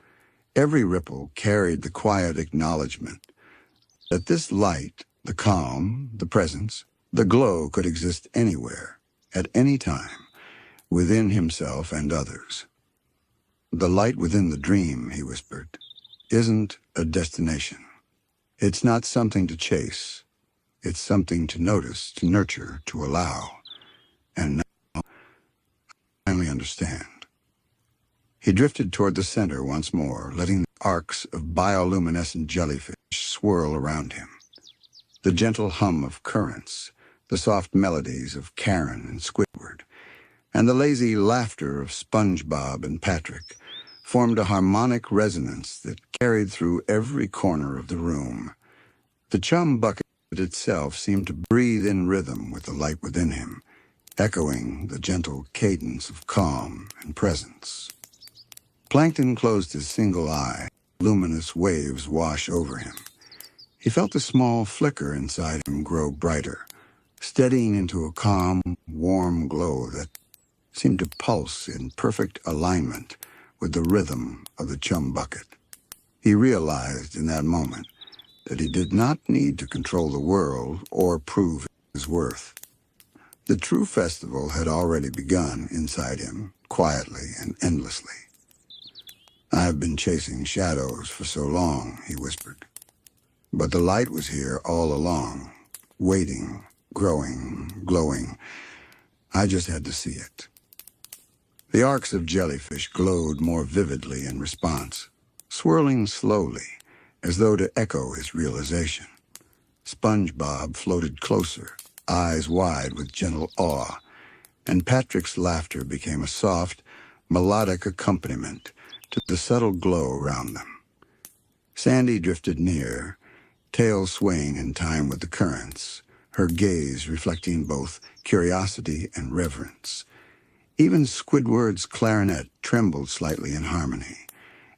Every ripple carried the quiet acknowledgement that this light, the calm, the presence, the glow could exist anywhere, at any time, within himself and others. "The light within the dream," he whispered, "isn't a destination. It's not something to chase. It's something to notice, to nurture, to allow. And now, I finally understand." He drifted toward the center once more, letting the arcs of bioluminescent jellyfish swirl around him. The gentle hum of currents, the soft melodies of Karen and Squidward, and the lazy laughter of SpongeBob and Patrick formed a harmonic resonance that carried through every corner of the room. The Chum Bucket itself seemed to breathe in rhythm with the light within him, echoing the gentle cadence of calm and presence. Plankton closed his single eye, luminous waves wash over him. He felt a small flicker inside him grow brighter, steadying into a calm, warm glow that seemed to pulse in perfect alignment with the rhythm of the Chum Bucket. He realized in that moment that he did not need to control the world or prove his worth. The true festival had already begun inside him, quietly and endlessly. "I've been chasing shadows for so long," he whispered. "But the light was here all along, waiting, growing, glowing. I just had to see it." The arcs of jellyfish glowed more vividly in response, swirling slowly, as though to echo his realization. SpongeBob floated closer, eyes wide with gentle awe, and Patrick's laughter became a soft, melodic accompaniment to the subtle glow around them. Sandy drifted near, tail swaying in time with the currents, her gaze reflecting both curiosity and reverence. Even Squidward's clarinet trembled slightly in harmony,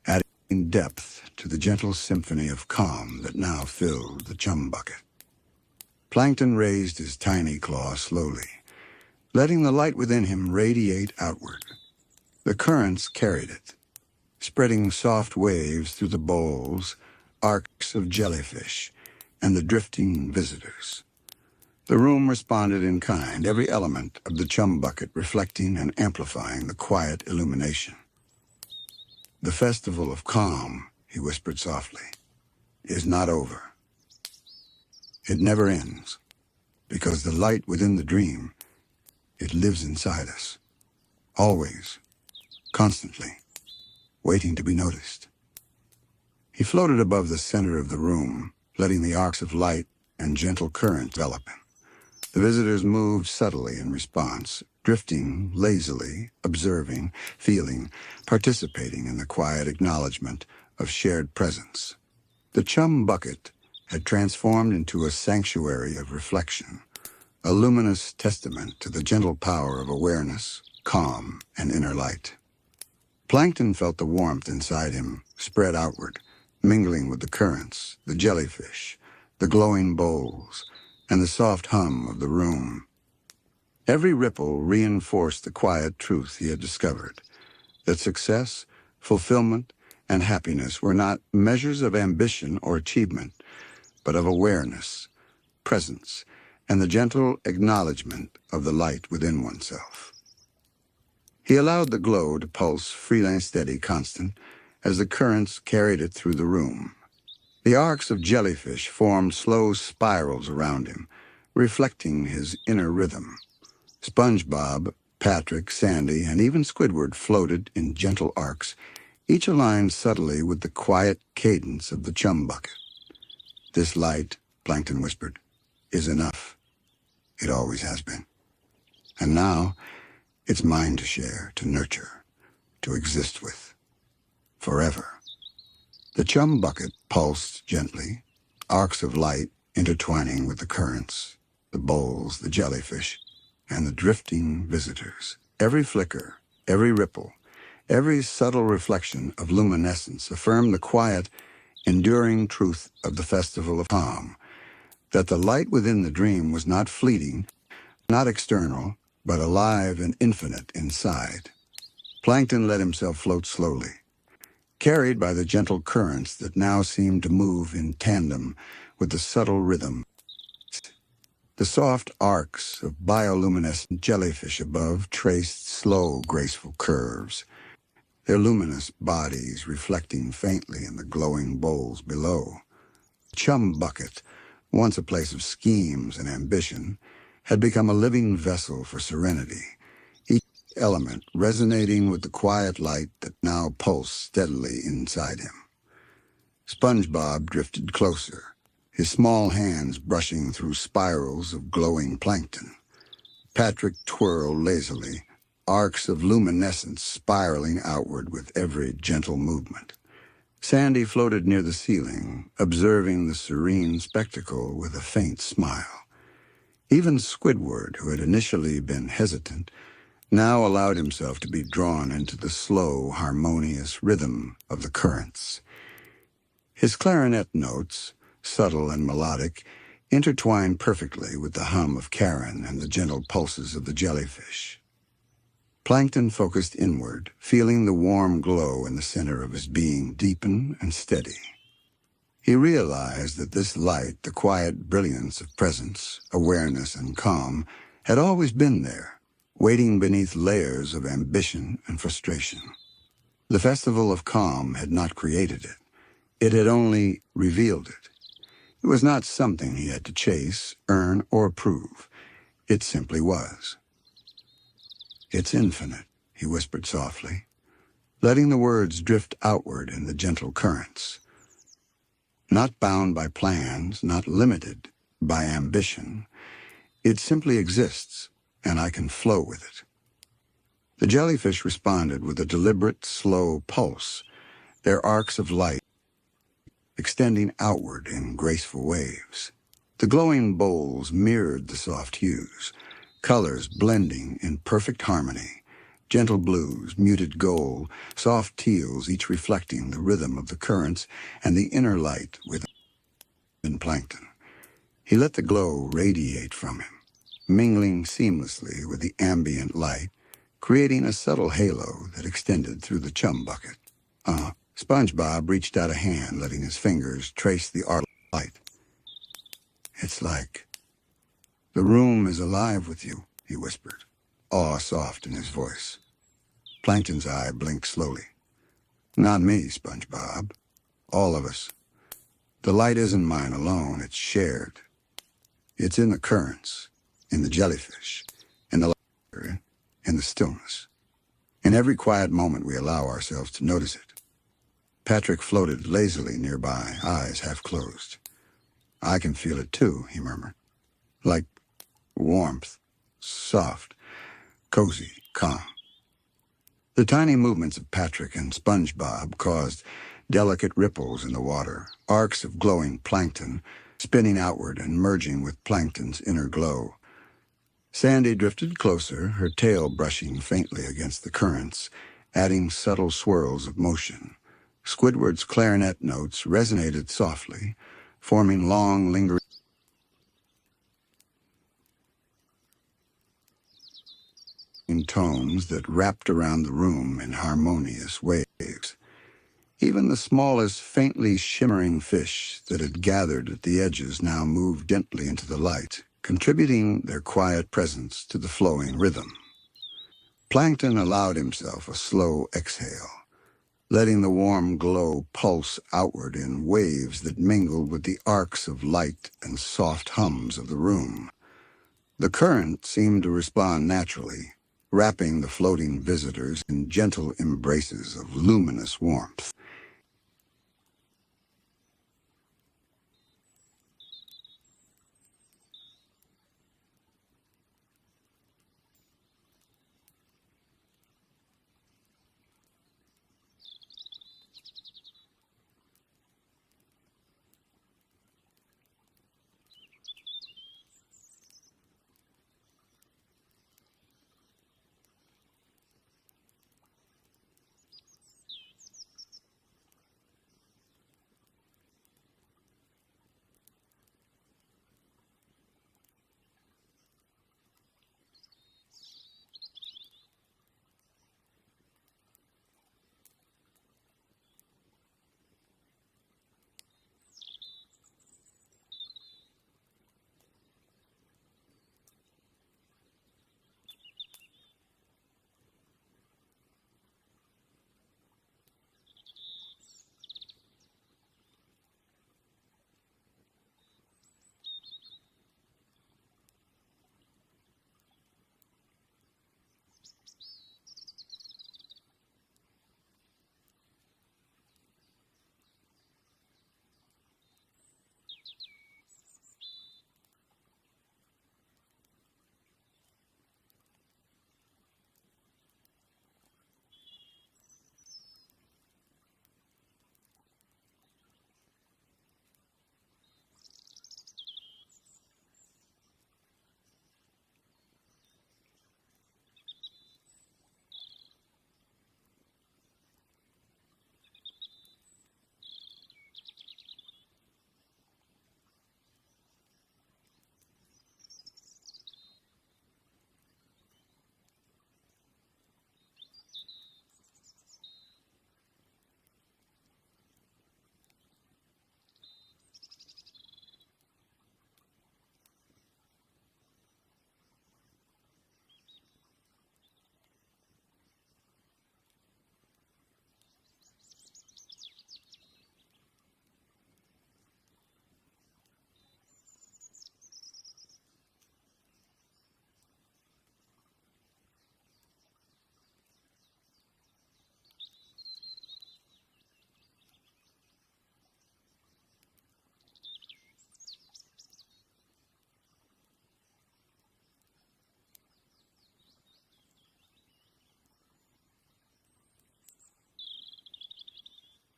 adding depth to the gentle symphony of calm that now filled the Chum Bucket. Plankton raised his tiny claw slowly, letting the light within him radiate outward. The currents carried it, spreading soft waves through the bowls, arcs of jellyfish, and the drifting visitors. The room responded in kind, every element of the Chum Bucket reflecting and amplifying the quiet illumination. "The festival of calm," he whispered softly, "is not over. It never ends, because the light within the dream, it lives inside us, always, constantly, waiting to be noticed." He floated above the center of the room, letting the arcs of light and gentle current envelop him. The visitors moved subtly in response, drifting lazily, observing, feeling, participating in the quiet acknowledgement of shared presence. The Chum Bucket had transformed into a sanctuary of reflection, a luminous testament to the gentle power of awareness, calm, and inner light. Plankton felt the warmth inside him spread outward, mingling with the currents, the jellyfish, the glowing bowls, and the soft hum of the room. Every ripple reinforced the quiet truth he had discovered, that success, fulfillment, and happiness were not measures of ambition or achievement, but of awareness, presence, and the gentle acknowledgement of the light within oneself. He allowed the glow to pulse freely and steady, constant, as the currents carried it through the room. The arcs of jellyfish formed slow spirals around him, reflecting his inner rhythm. SpongeBob, Patrick, Sandy, and even Squidward floated in gentle arcs, each aligned subtly with the quiet cadence of the Chum Bucket. "This light," Plankton whispered, "is enough. It always has been. And now, it's mine to share, to nurture, to exist with. Forever." The Chum Bucket pulsed gently, arcs of light intertwining with the currents, the bowls, the jellyfish, and the drifting visitors. Every flicker, every ripple, every subtle reflection of luminescence affirmed the quiet, enduring truth of the Festival of Calm, that the light within the dream was not fleeting, not external, but alive and infinite inside. Plankton let himself float slowly, carried by the gentle currents that now seemed to move in tandem with the subtle rhythm. The soft arcs of bioluminescent jellyfish above traced slow, graceful curves, their luminous bodies reflecting faintly in the glowing bowls below. Chum Bucket, once a place of schemes and ambition, had become a living vessel for serenity, each element resonating with the quiet light that now pulsed steadily inside him. SpongeBob drifted closer, his small hands brushing through spirals of glowing plankton. Patrick twirled lazily, arcs of luminescence spiraling outward with every gentle movement. Sandy floated near the ceiling, observing the serene spectacle with a faint smile. Even Squidward, who had initially been hesitant, now allowed himself to be drawn into the slow, harmonious rhythm of the currents. His clarinet notes, subtle and melodic, intertwined perfectly with the hum of Karen and the gentle pulses of the jellyfish. Plankton focused inward, feeling the warm glow in the center of his being deepen and steady. He realized that this light, the quiet brilliance of presence, awareness, and calm, had always been there, waiting beneath layers of ambition and frustration. The Festival of Calm had not created it. It had only revealed it. It was not something he had to chase, earn, or prove. It simply was. "It's infinite," he whispered softly, letting the words drift outward in the gentle currents. Not bound by plans, not limited by ambition. It simply exists, and I can flow with it. The jellyfish responded with a deliberate, slow pulse, their arcs of light extending outward in graceful waves. The glowing bowls mirrored the soft hues, colors blending in perfect harmony, gentle blues, muted gold, soft teals, each reflecting the rhythm of the currents and the inner light within Plankton. He let the glow radiate from him, mingling seamlessly with the ambient light, creating a subtle halo that extended through the Chum Bucket. SpongeBob reached out a hand, letting his fingers trace the arc of light. "It's like the room is alive with you," he whispered, awe soft in his voice. Plankton's eye blinked slowly. "Not me, SpongeBob. All of us. The light isn't mine alone, it's shared. It's in the currents, in the jellyfish, in the laughter, in the stillness. In every quiet moment we allow ourselves to notice it." Patrick floated lazily nearby, eyes half closed. "I can feel it too," he murmured. "Like warmth, soft, cozy, calm." The tiny movements of Patrick and SpongeBob caused delicate ripples in the water, arcs of glowing plankton, spinning outward and merging with Plankton's inner glow. Sandy drifted closer, her tail brushing faintly against the currents, adding subtle swirls of motion. Squidward's clarinet notes resonated softly, forming long, lingering tones that wrapped around the room in harmonious waves. waves. Even the smallest, faintly shimmering fish that had gathered at the edges now moved gently into the light, contributing their quiet presence to the flowing rhythm. Plankton allowed himself a slow exhale, letting the warm glow pulse outward in waves that mingled with the arcs of light and soft hums of the room. The current seemed to respond naturally, wrapping the floating visitors in gentle embraces of luminous warmth.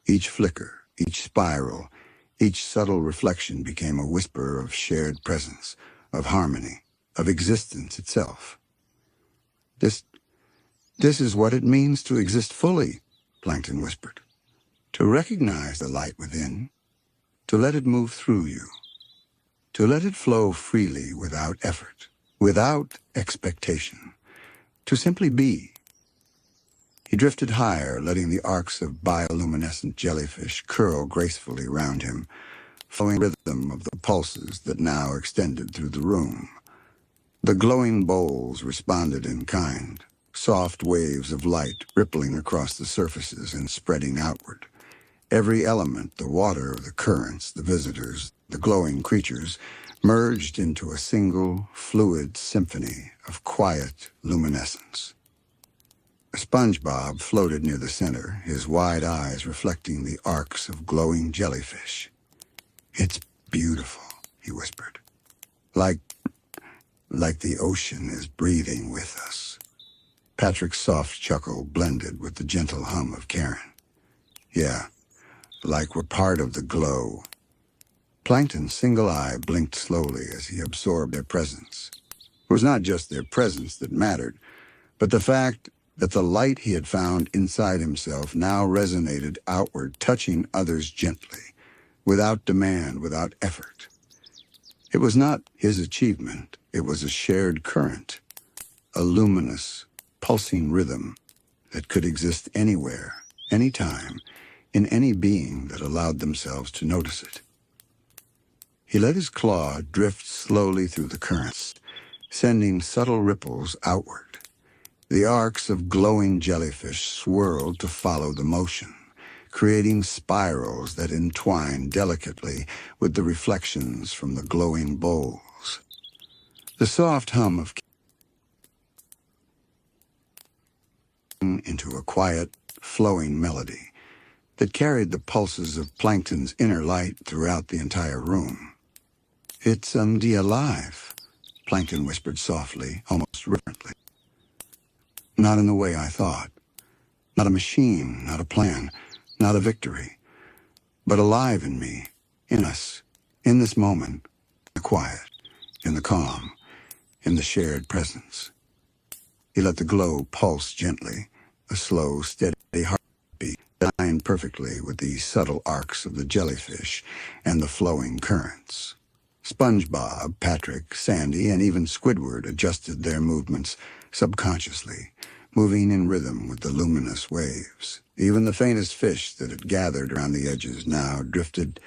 Each flicker, each spiral, each subtle reflection became a whisper of shared presence, of harmony, of existence itself. This is what it means to exist fully, Plankton whispered. To recognize the light within, to let it move through you, to let it flow freely without effort, without expectation, to simply be. He drifted higher, letting the arcs of bioluminescent jellyfish curl gracefully round him, flowing rhythm of the pulses that now extended through the room. The glowing bowls responded in kind, soft waves of light rippling across the surfaces and spreading outward. Every element, the water, the currents, the visitors, the glowing creatures, merged into a single, fluid symphony of quiet luminescence. SpongeBob floated near the center, his wide eyes reflecting the arcs of glowing jellyfish. "It's beautiful," he whispered. Like the ocean is breathing with us." Patrick's soft chuckle blended with the gentle hum of Karen. "Yeah, like we're part of the glow." Plankton's single eye blinked slowly as he absorbed their presence. It was not just their presence that mattered, but the fact that the light he had found inside himself now resonated outward, touching others gently, without demand, without effort. It was not his achievement, it was a shared current, a luminous, pulsing rhythm that could exist anywhere, any time, in any being that allowed themselves to notice it. He let his claw drift slowly through the currents, sending subtle ripples outward. The arcs of glowing jellyfish swirled to follow the motion, creating spirals that entwined delicately with the reflections from the glowing bowls. The soft hum of into a quiet, flowing melody that carried the pulses of Plankton's inner light throughout the entire room. "It's alive," Plankton whispered softly, almost reverently. "Not in the way I thought. Not a machine, not a plan, not a victory, but alive in me, in us, in this moment, in the quiet, in the calm, in the shared presence." He let the glow pulse gently, a slow, steady heartbeat that aligned perfectly with the subtle arcs of the jellyfish and the flowing currents. SpongeBob, Patrick, Sandy, and even Squidward adjusted their movements subconsciously, moving in rhythm with the luminous waves. Even the faintest fish that had gathered around the edges now drifted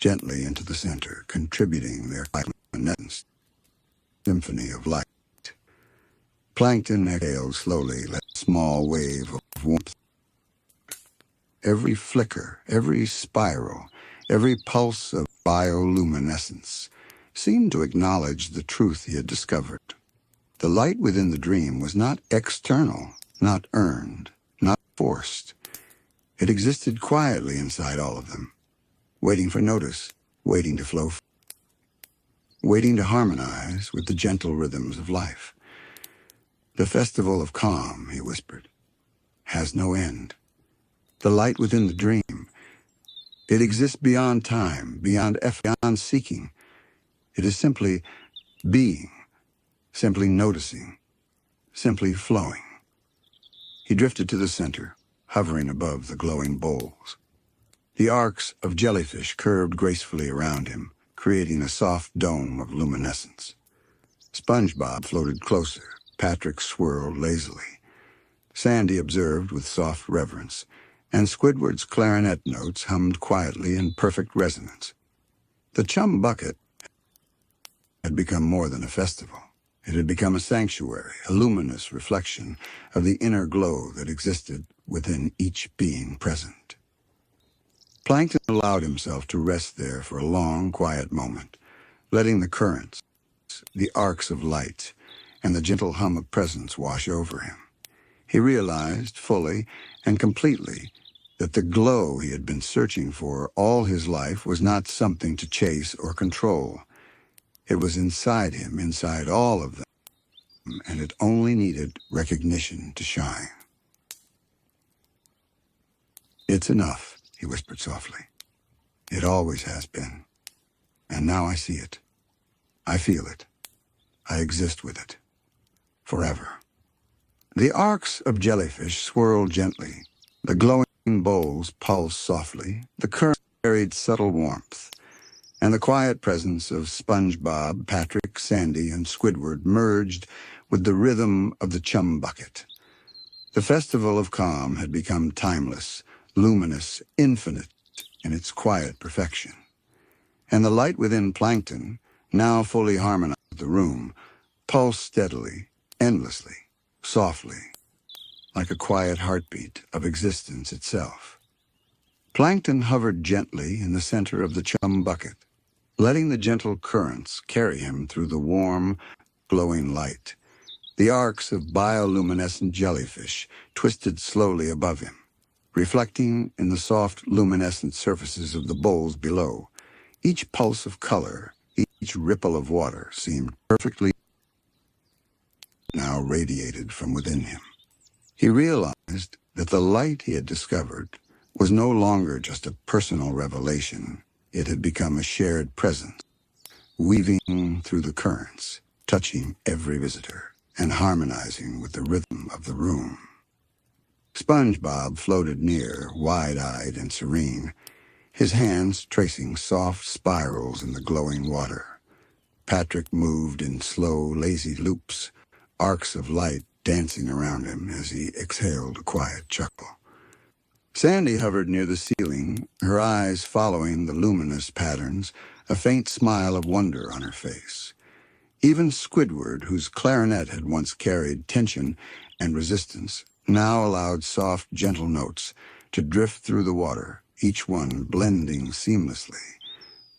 gently into the center, contributing their luminescence symphony of light. Plankton exhaled slowly, let a small wave of warmth. Every flicker, every spiral, every pulse of bioluminescence seemed to acknowledge the truth he had discovered. The light within the dream was not external, not earned, not forced. It existed quietly inside all of them, waiting for notice, waiting to flow, waiting to harmonize with the gentle rhythms of life. "The festival of calm," he whispered, "has no end. The light within the dream, it exists beyond time, beyond effort, beyond seeking. It is simply being, simply noticing, simply flowing." He drifted to the center, hovering above the glowing bowls. The arcs of jellyfish curved gracefully around him, creating a soft dome of luminescence. SpongeBob floated closer. Patrick swirled lazily. Sandy observed with soft reverence, and Squidward's clarinet notes hummed quietly in perfect resonance. The Chum Bucket had become more than a festival. It had become a sanctuary, a luminous reflection of the inner glow that existed within each being present. Plankton allowed himself to rest there for a long, quiet moment, letting the currents, the arcs of light, and the gentle hum of presence wash over him. He realized fully and completely that the glow he had been searching for all his life was not something to chase or control. It was inside him, inside all of them, and it only needed recognition to shine. "It's enough," he whispered softly. "It always has been. And now I see it. I feel it. I exist with it. Forever." The arcs of jellyfish swirled gently. The glowing bowls pulsed softly. The current carried subtle warmth. And the quiet presence of SpongeBob, Patrick, Sandy, and Squidward merged with the rhythm of the Chum Bucket. The festival of calm had become timeless, luminous, infinite in its quiet perfection. And the light within Plankton, now fully harmonized with the room, pulsed steadily, endlessly, softly, like a quiet heartbeat of existence itself. Plankton hovered gently in the center of the Chum Bucket, letting the gentle currents carry him through the warm, glowing light. The arcs of bioluminescent jellyfish twisted slowly above him, reflecting in the soft, luminescent surfaces of the bowls below. Each pulse of color, each ripple of water seemed perfectly now radiated from within him. He realized that the light he had discovered was no longer just a personal revelation. It had become a shared presence, weaving through the currents, touching every visitor, and harmonizing with the rhythm of the room. SpongeBob floated near, wide-eyed and serene, his hands tracing soft spirals in the glowing water. Patrick moved in slow, lazy loops, arcs of light dancing around him as he exhaled a quiet chuckle. Sandy hovered near the ceiling, her eyes following the luminous patterns, a faint smile of wonder on her face. Even Squidward, whose clarinet had once carried tension and resistance, now allowed soft, gentle notes to drift through the water, each one blending seamlessly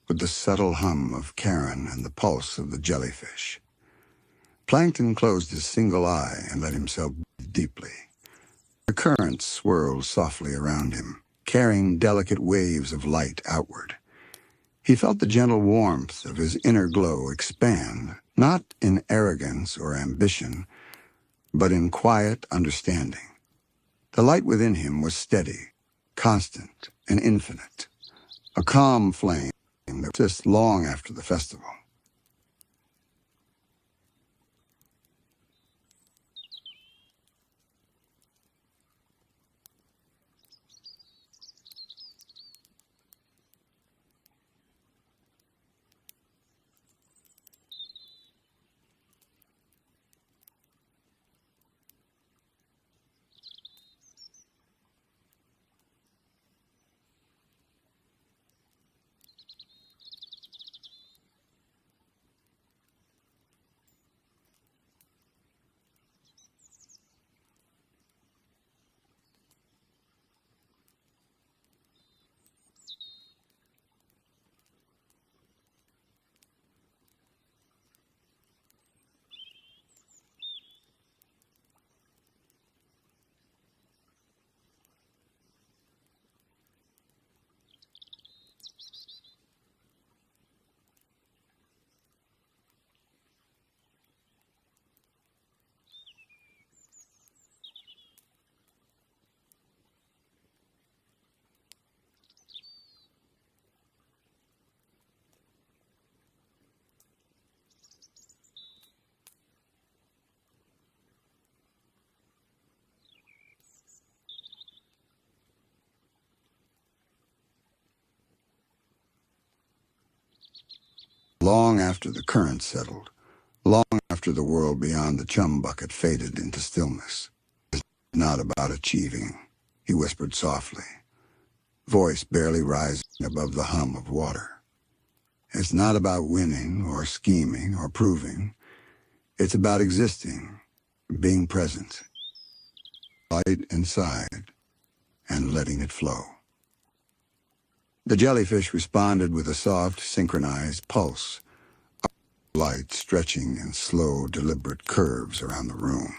with the subtle hum of Karen and the pulse of the jellyfish. Plankton closed his single eye and let himself breathe deeply. The currents swirled softly around him, carrying delicate waves of light outward. He felt the gentle warmth of his inner glow expand, not in arrogance or ambition, but in quiet understanding. The light within him was steady, constant, and infinite, a calm flame that persists long after the festival. Long after the current settled, long after the world beyond the Chum Bucket faded into stillness. "It's not about achieving," he whispered softly, voice barely rising above the hum of water. "It's not about winning or scheming or proving. It's about existing, being present, light inside, and letting it flow." The jellyfish responded with a soft, synchronized pulse, light stretching in slow, deliberate curves around the room.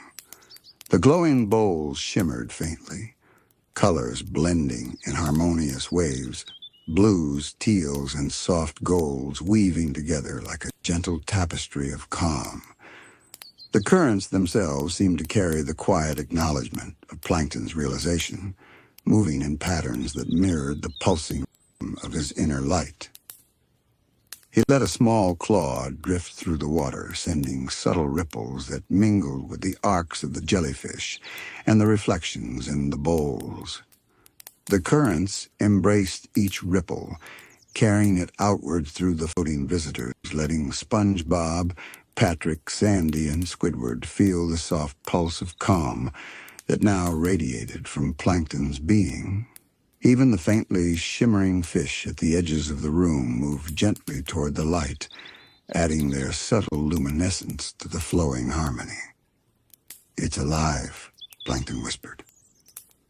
The glowing bowls shimmered faintly, colors blending in harmonious waves, blues, teals, and soft golds weaving together like a gentle tapestry of calm. The currents themselves seemed to carry the quiet acknowledgement of Plankton's realization, moving in patterns that mirrored the pulsing of his inner light. He let a small claw drift through the water, sending subtle ripples that mingled with the arcs of the jellyfish and the reflections in the bowls. The currents embraced each ripple, carrying it outward through the floating visitors, letting SpongeBob, Patrick, Sandy, and Squidward feel the soft pulse of calm that now radiated from Plankton's being. Even the faintly shimmering fish at the edges of the room moved gently toward the light, adding their subtle luminescence to the flowing harmony. "It's alive," Plankton whispered,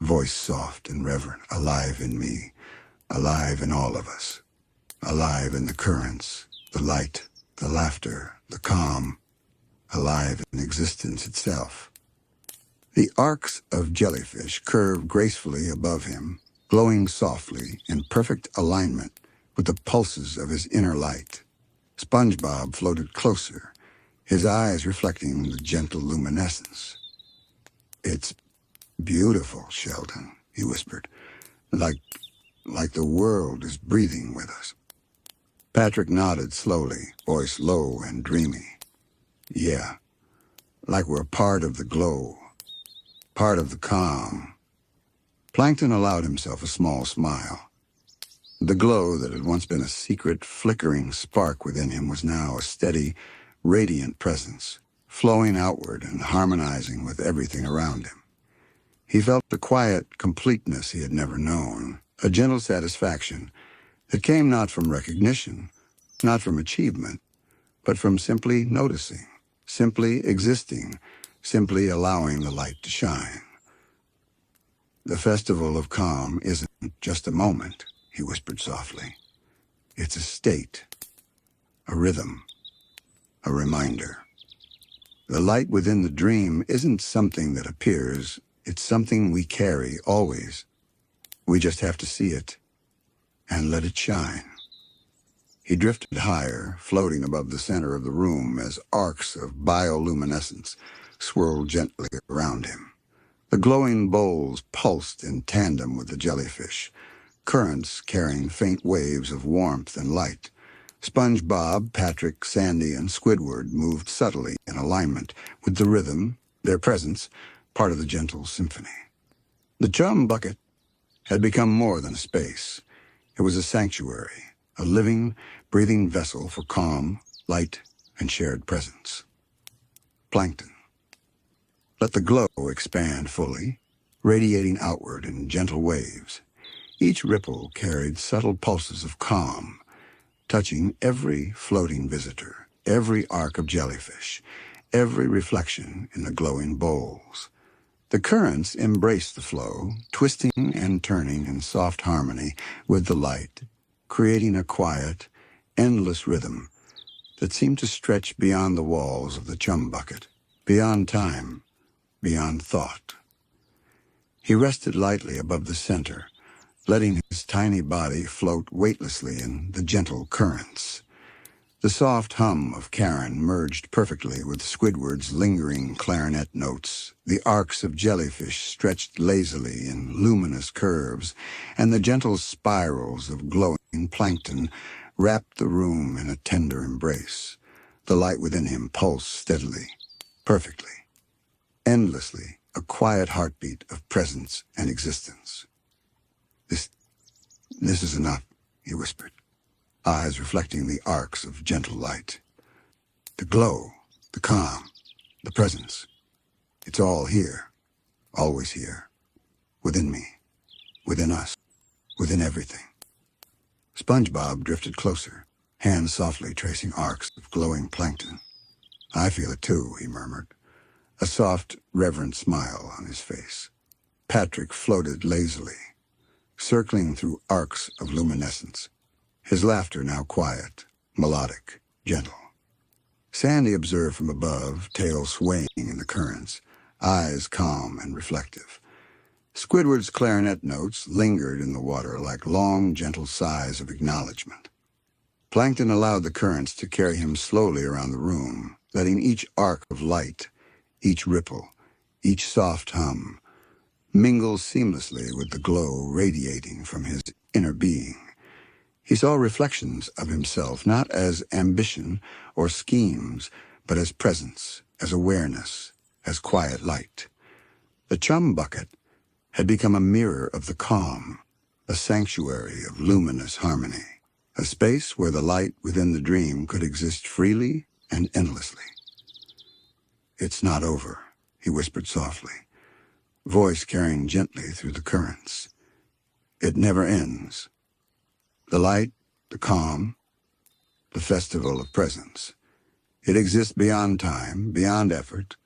voice soft and reverent, "alive in me, alive in all of us, alive in the currents, the light, the laughter, the calm, alive in existence itself." The arcs of jellyfish curved gracefully above him, glowing softly in perfect alignment with the pulses of his inner light. SpongeBob floated closer, his eyes reflecting the gentle luminescence. "It's beautiful, Sheldon," he whispered, like the world is breathing with us." Patrick nodded slowly, voice low and dreamy. "Yeah, like we're part of the glow, part of the calm." Plankton allowed himself a small smile. The glow that had once been a secret, flickering spark within him was now a steady, radiant presence, flowing outward and harmonizing with everything around him. He felt the quiet completeness he had never known, a gentle satisfaction that came not from recognition, not from achievement, but from simply noticing, simply existing, simply allowing the light to shine. The festival of calm isn't just a moment, he whispered softly. It's a state, a rhythm, a reminder. The light within the dream isn't something that appears, it's something we carry always. We just have to see it and let it shine. He drifted higher, floating above the center of the room as arcs of bioluminescence swirled gently around him. The glowing bowls pulsed in tandem with the jellyfish, currents carrying faint waves of warmth and light. SpongeBob, Patrick, Sandy, and Squidward moved subtly in alignment with the rhythm, their presence, part of the gentle symphony. The Chum Bucket had become more than a space. It was a sanctuary, a living, breathing vessel for calm, light, and shared presence. Plankton. Let the glow expand fully, radiating outward in gentle waves. Each ripple carried subtle pulses of calm, touching every floating visitor, every arc of jellyfish, every reflection in the glowing bowls. The currents embraced the flow, twisting and turning in soft harmony with the light, creating a quiet, endless rhythm that seemed to stretch beyond the walls of the Chum Bucket, beyond time, beyond thought. He rested lightly above the center, letting his tiny body float weightlessly in the gentle currents. The soft hum of Karen merged perfectly with Squidward's lingering clarinet notes. The arcs of jellyfish stretched lazily in luminous curves, and the gentle spirals of glowing plankton wrapped the room in a tender embrace. The light within him pulsed steadily, perfectly, endlessly, a quiet heartbeat of presence and existence. This is enough, he whispered, eyes reflecting the arcs of gentle light. The glow, the calm, the presence. It's all here, always here, within me, within us, within everything. SpongeBob drifted closer, hands softly tracing arcs of glowing plankton. I feel it too, he murmured, a soft, reverent smile on his face. Patrick floated lazily, circling through arcs of luminescence, his laughter now quiet, melodic, gentle. Sandy observed from above, tail swaying in the currents, eyes calm and reflective. Squidward's clarinet notes lingered in the water like long, gentle sighs of acknowledgement. Plankton allowed the currents to carry him slowly around the room, letting each arc of light, each ripple, each soft hum, mingle seamlessly with the glow radiating from his inner being. He saw reflections of himself not as ambition or schemes, but as presence, as awareness, as quiet light. The Chum Bucket had become a mirror of the calm, a sanctuary of luminous harmony, a space where the light within the dream could exist freely and endlessly. It's not over, he whispered softly, voice carrying gently through the currents. It never ends. The light, the calm, the festival of presence. It exists beyond time, beyond effort,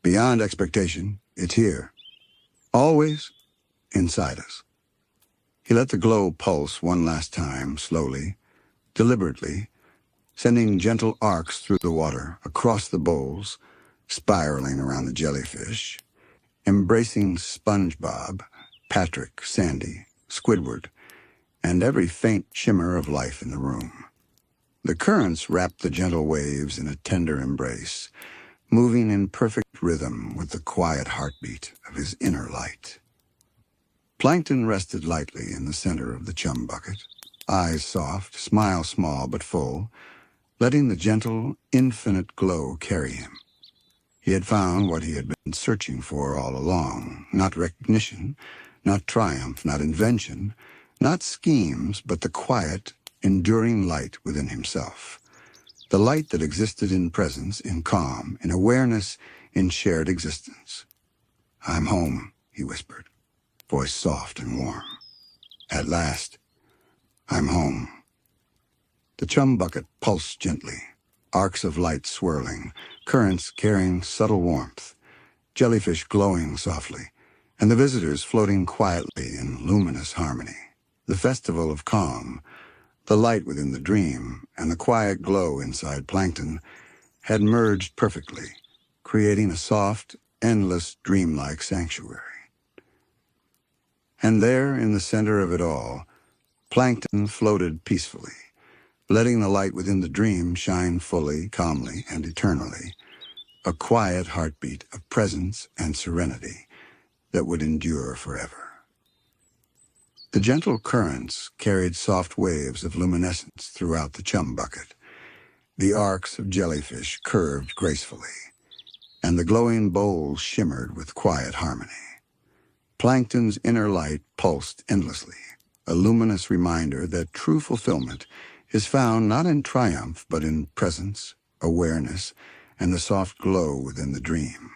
beyond expectation. It's here, always inside us. He let the glow pulse one last time, slowly, deliberately, sending gentle arcs through the water, across the bowls, spiraling around the jellyfish, embracing SpongeBob, Patrick, Sandy, Squidward, and every faint shimmer of life in the room. The currents wrapped the gentle waves in a tender embrace, moving in perfect rhythm with the quiet heartbeat of his inner light. Plankton rested lightly in the center of the Chum Bucket, eyes soft, smile small but full, letting the gentle, infinite glow carry him. He had found what he had been searching for all along, not recognition, not triumph, not invention, not schemes, but the quiet, enduring light within himself. The light that existed in presence, in calm, in awareness, in shared existence. I'm home, he whispered, voice soft and warm. At last, I'm home. The chum bucket pulsed gently, arcs of light swirling, currents carrying subtle warmth, jellyfish glowing softly, and the visitors floating quietly in luminous harmony. The festival of calm, the light within the dream, and the quiet glow inside Plankton had merged perfectly, creating a soft, endless, dreamlike sanctuary. And there, in the center of it all, Plankton floated peacefully, letting the light within the dream shine fully, calmly, and eternally, a quiet heartbeat of presence and serenity that would endure forever. The gentle currents carried soft waves of luminescence throughout the chum bucket. The arcs of jellyfish curved gracefully, and the glowing bowls shimmered with quiet harmony. Plankton's inner light pulsed endlessly, a luminous reminder that true fulfillment is found not in triumph but in presence, awareness, and the soft glow within the dream.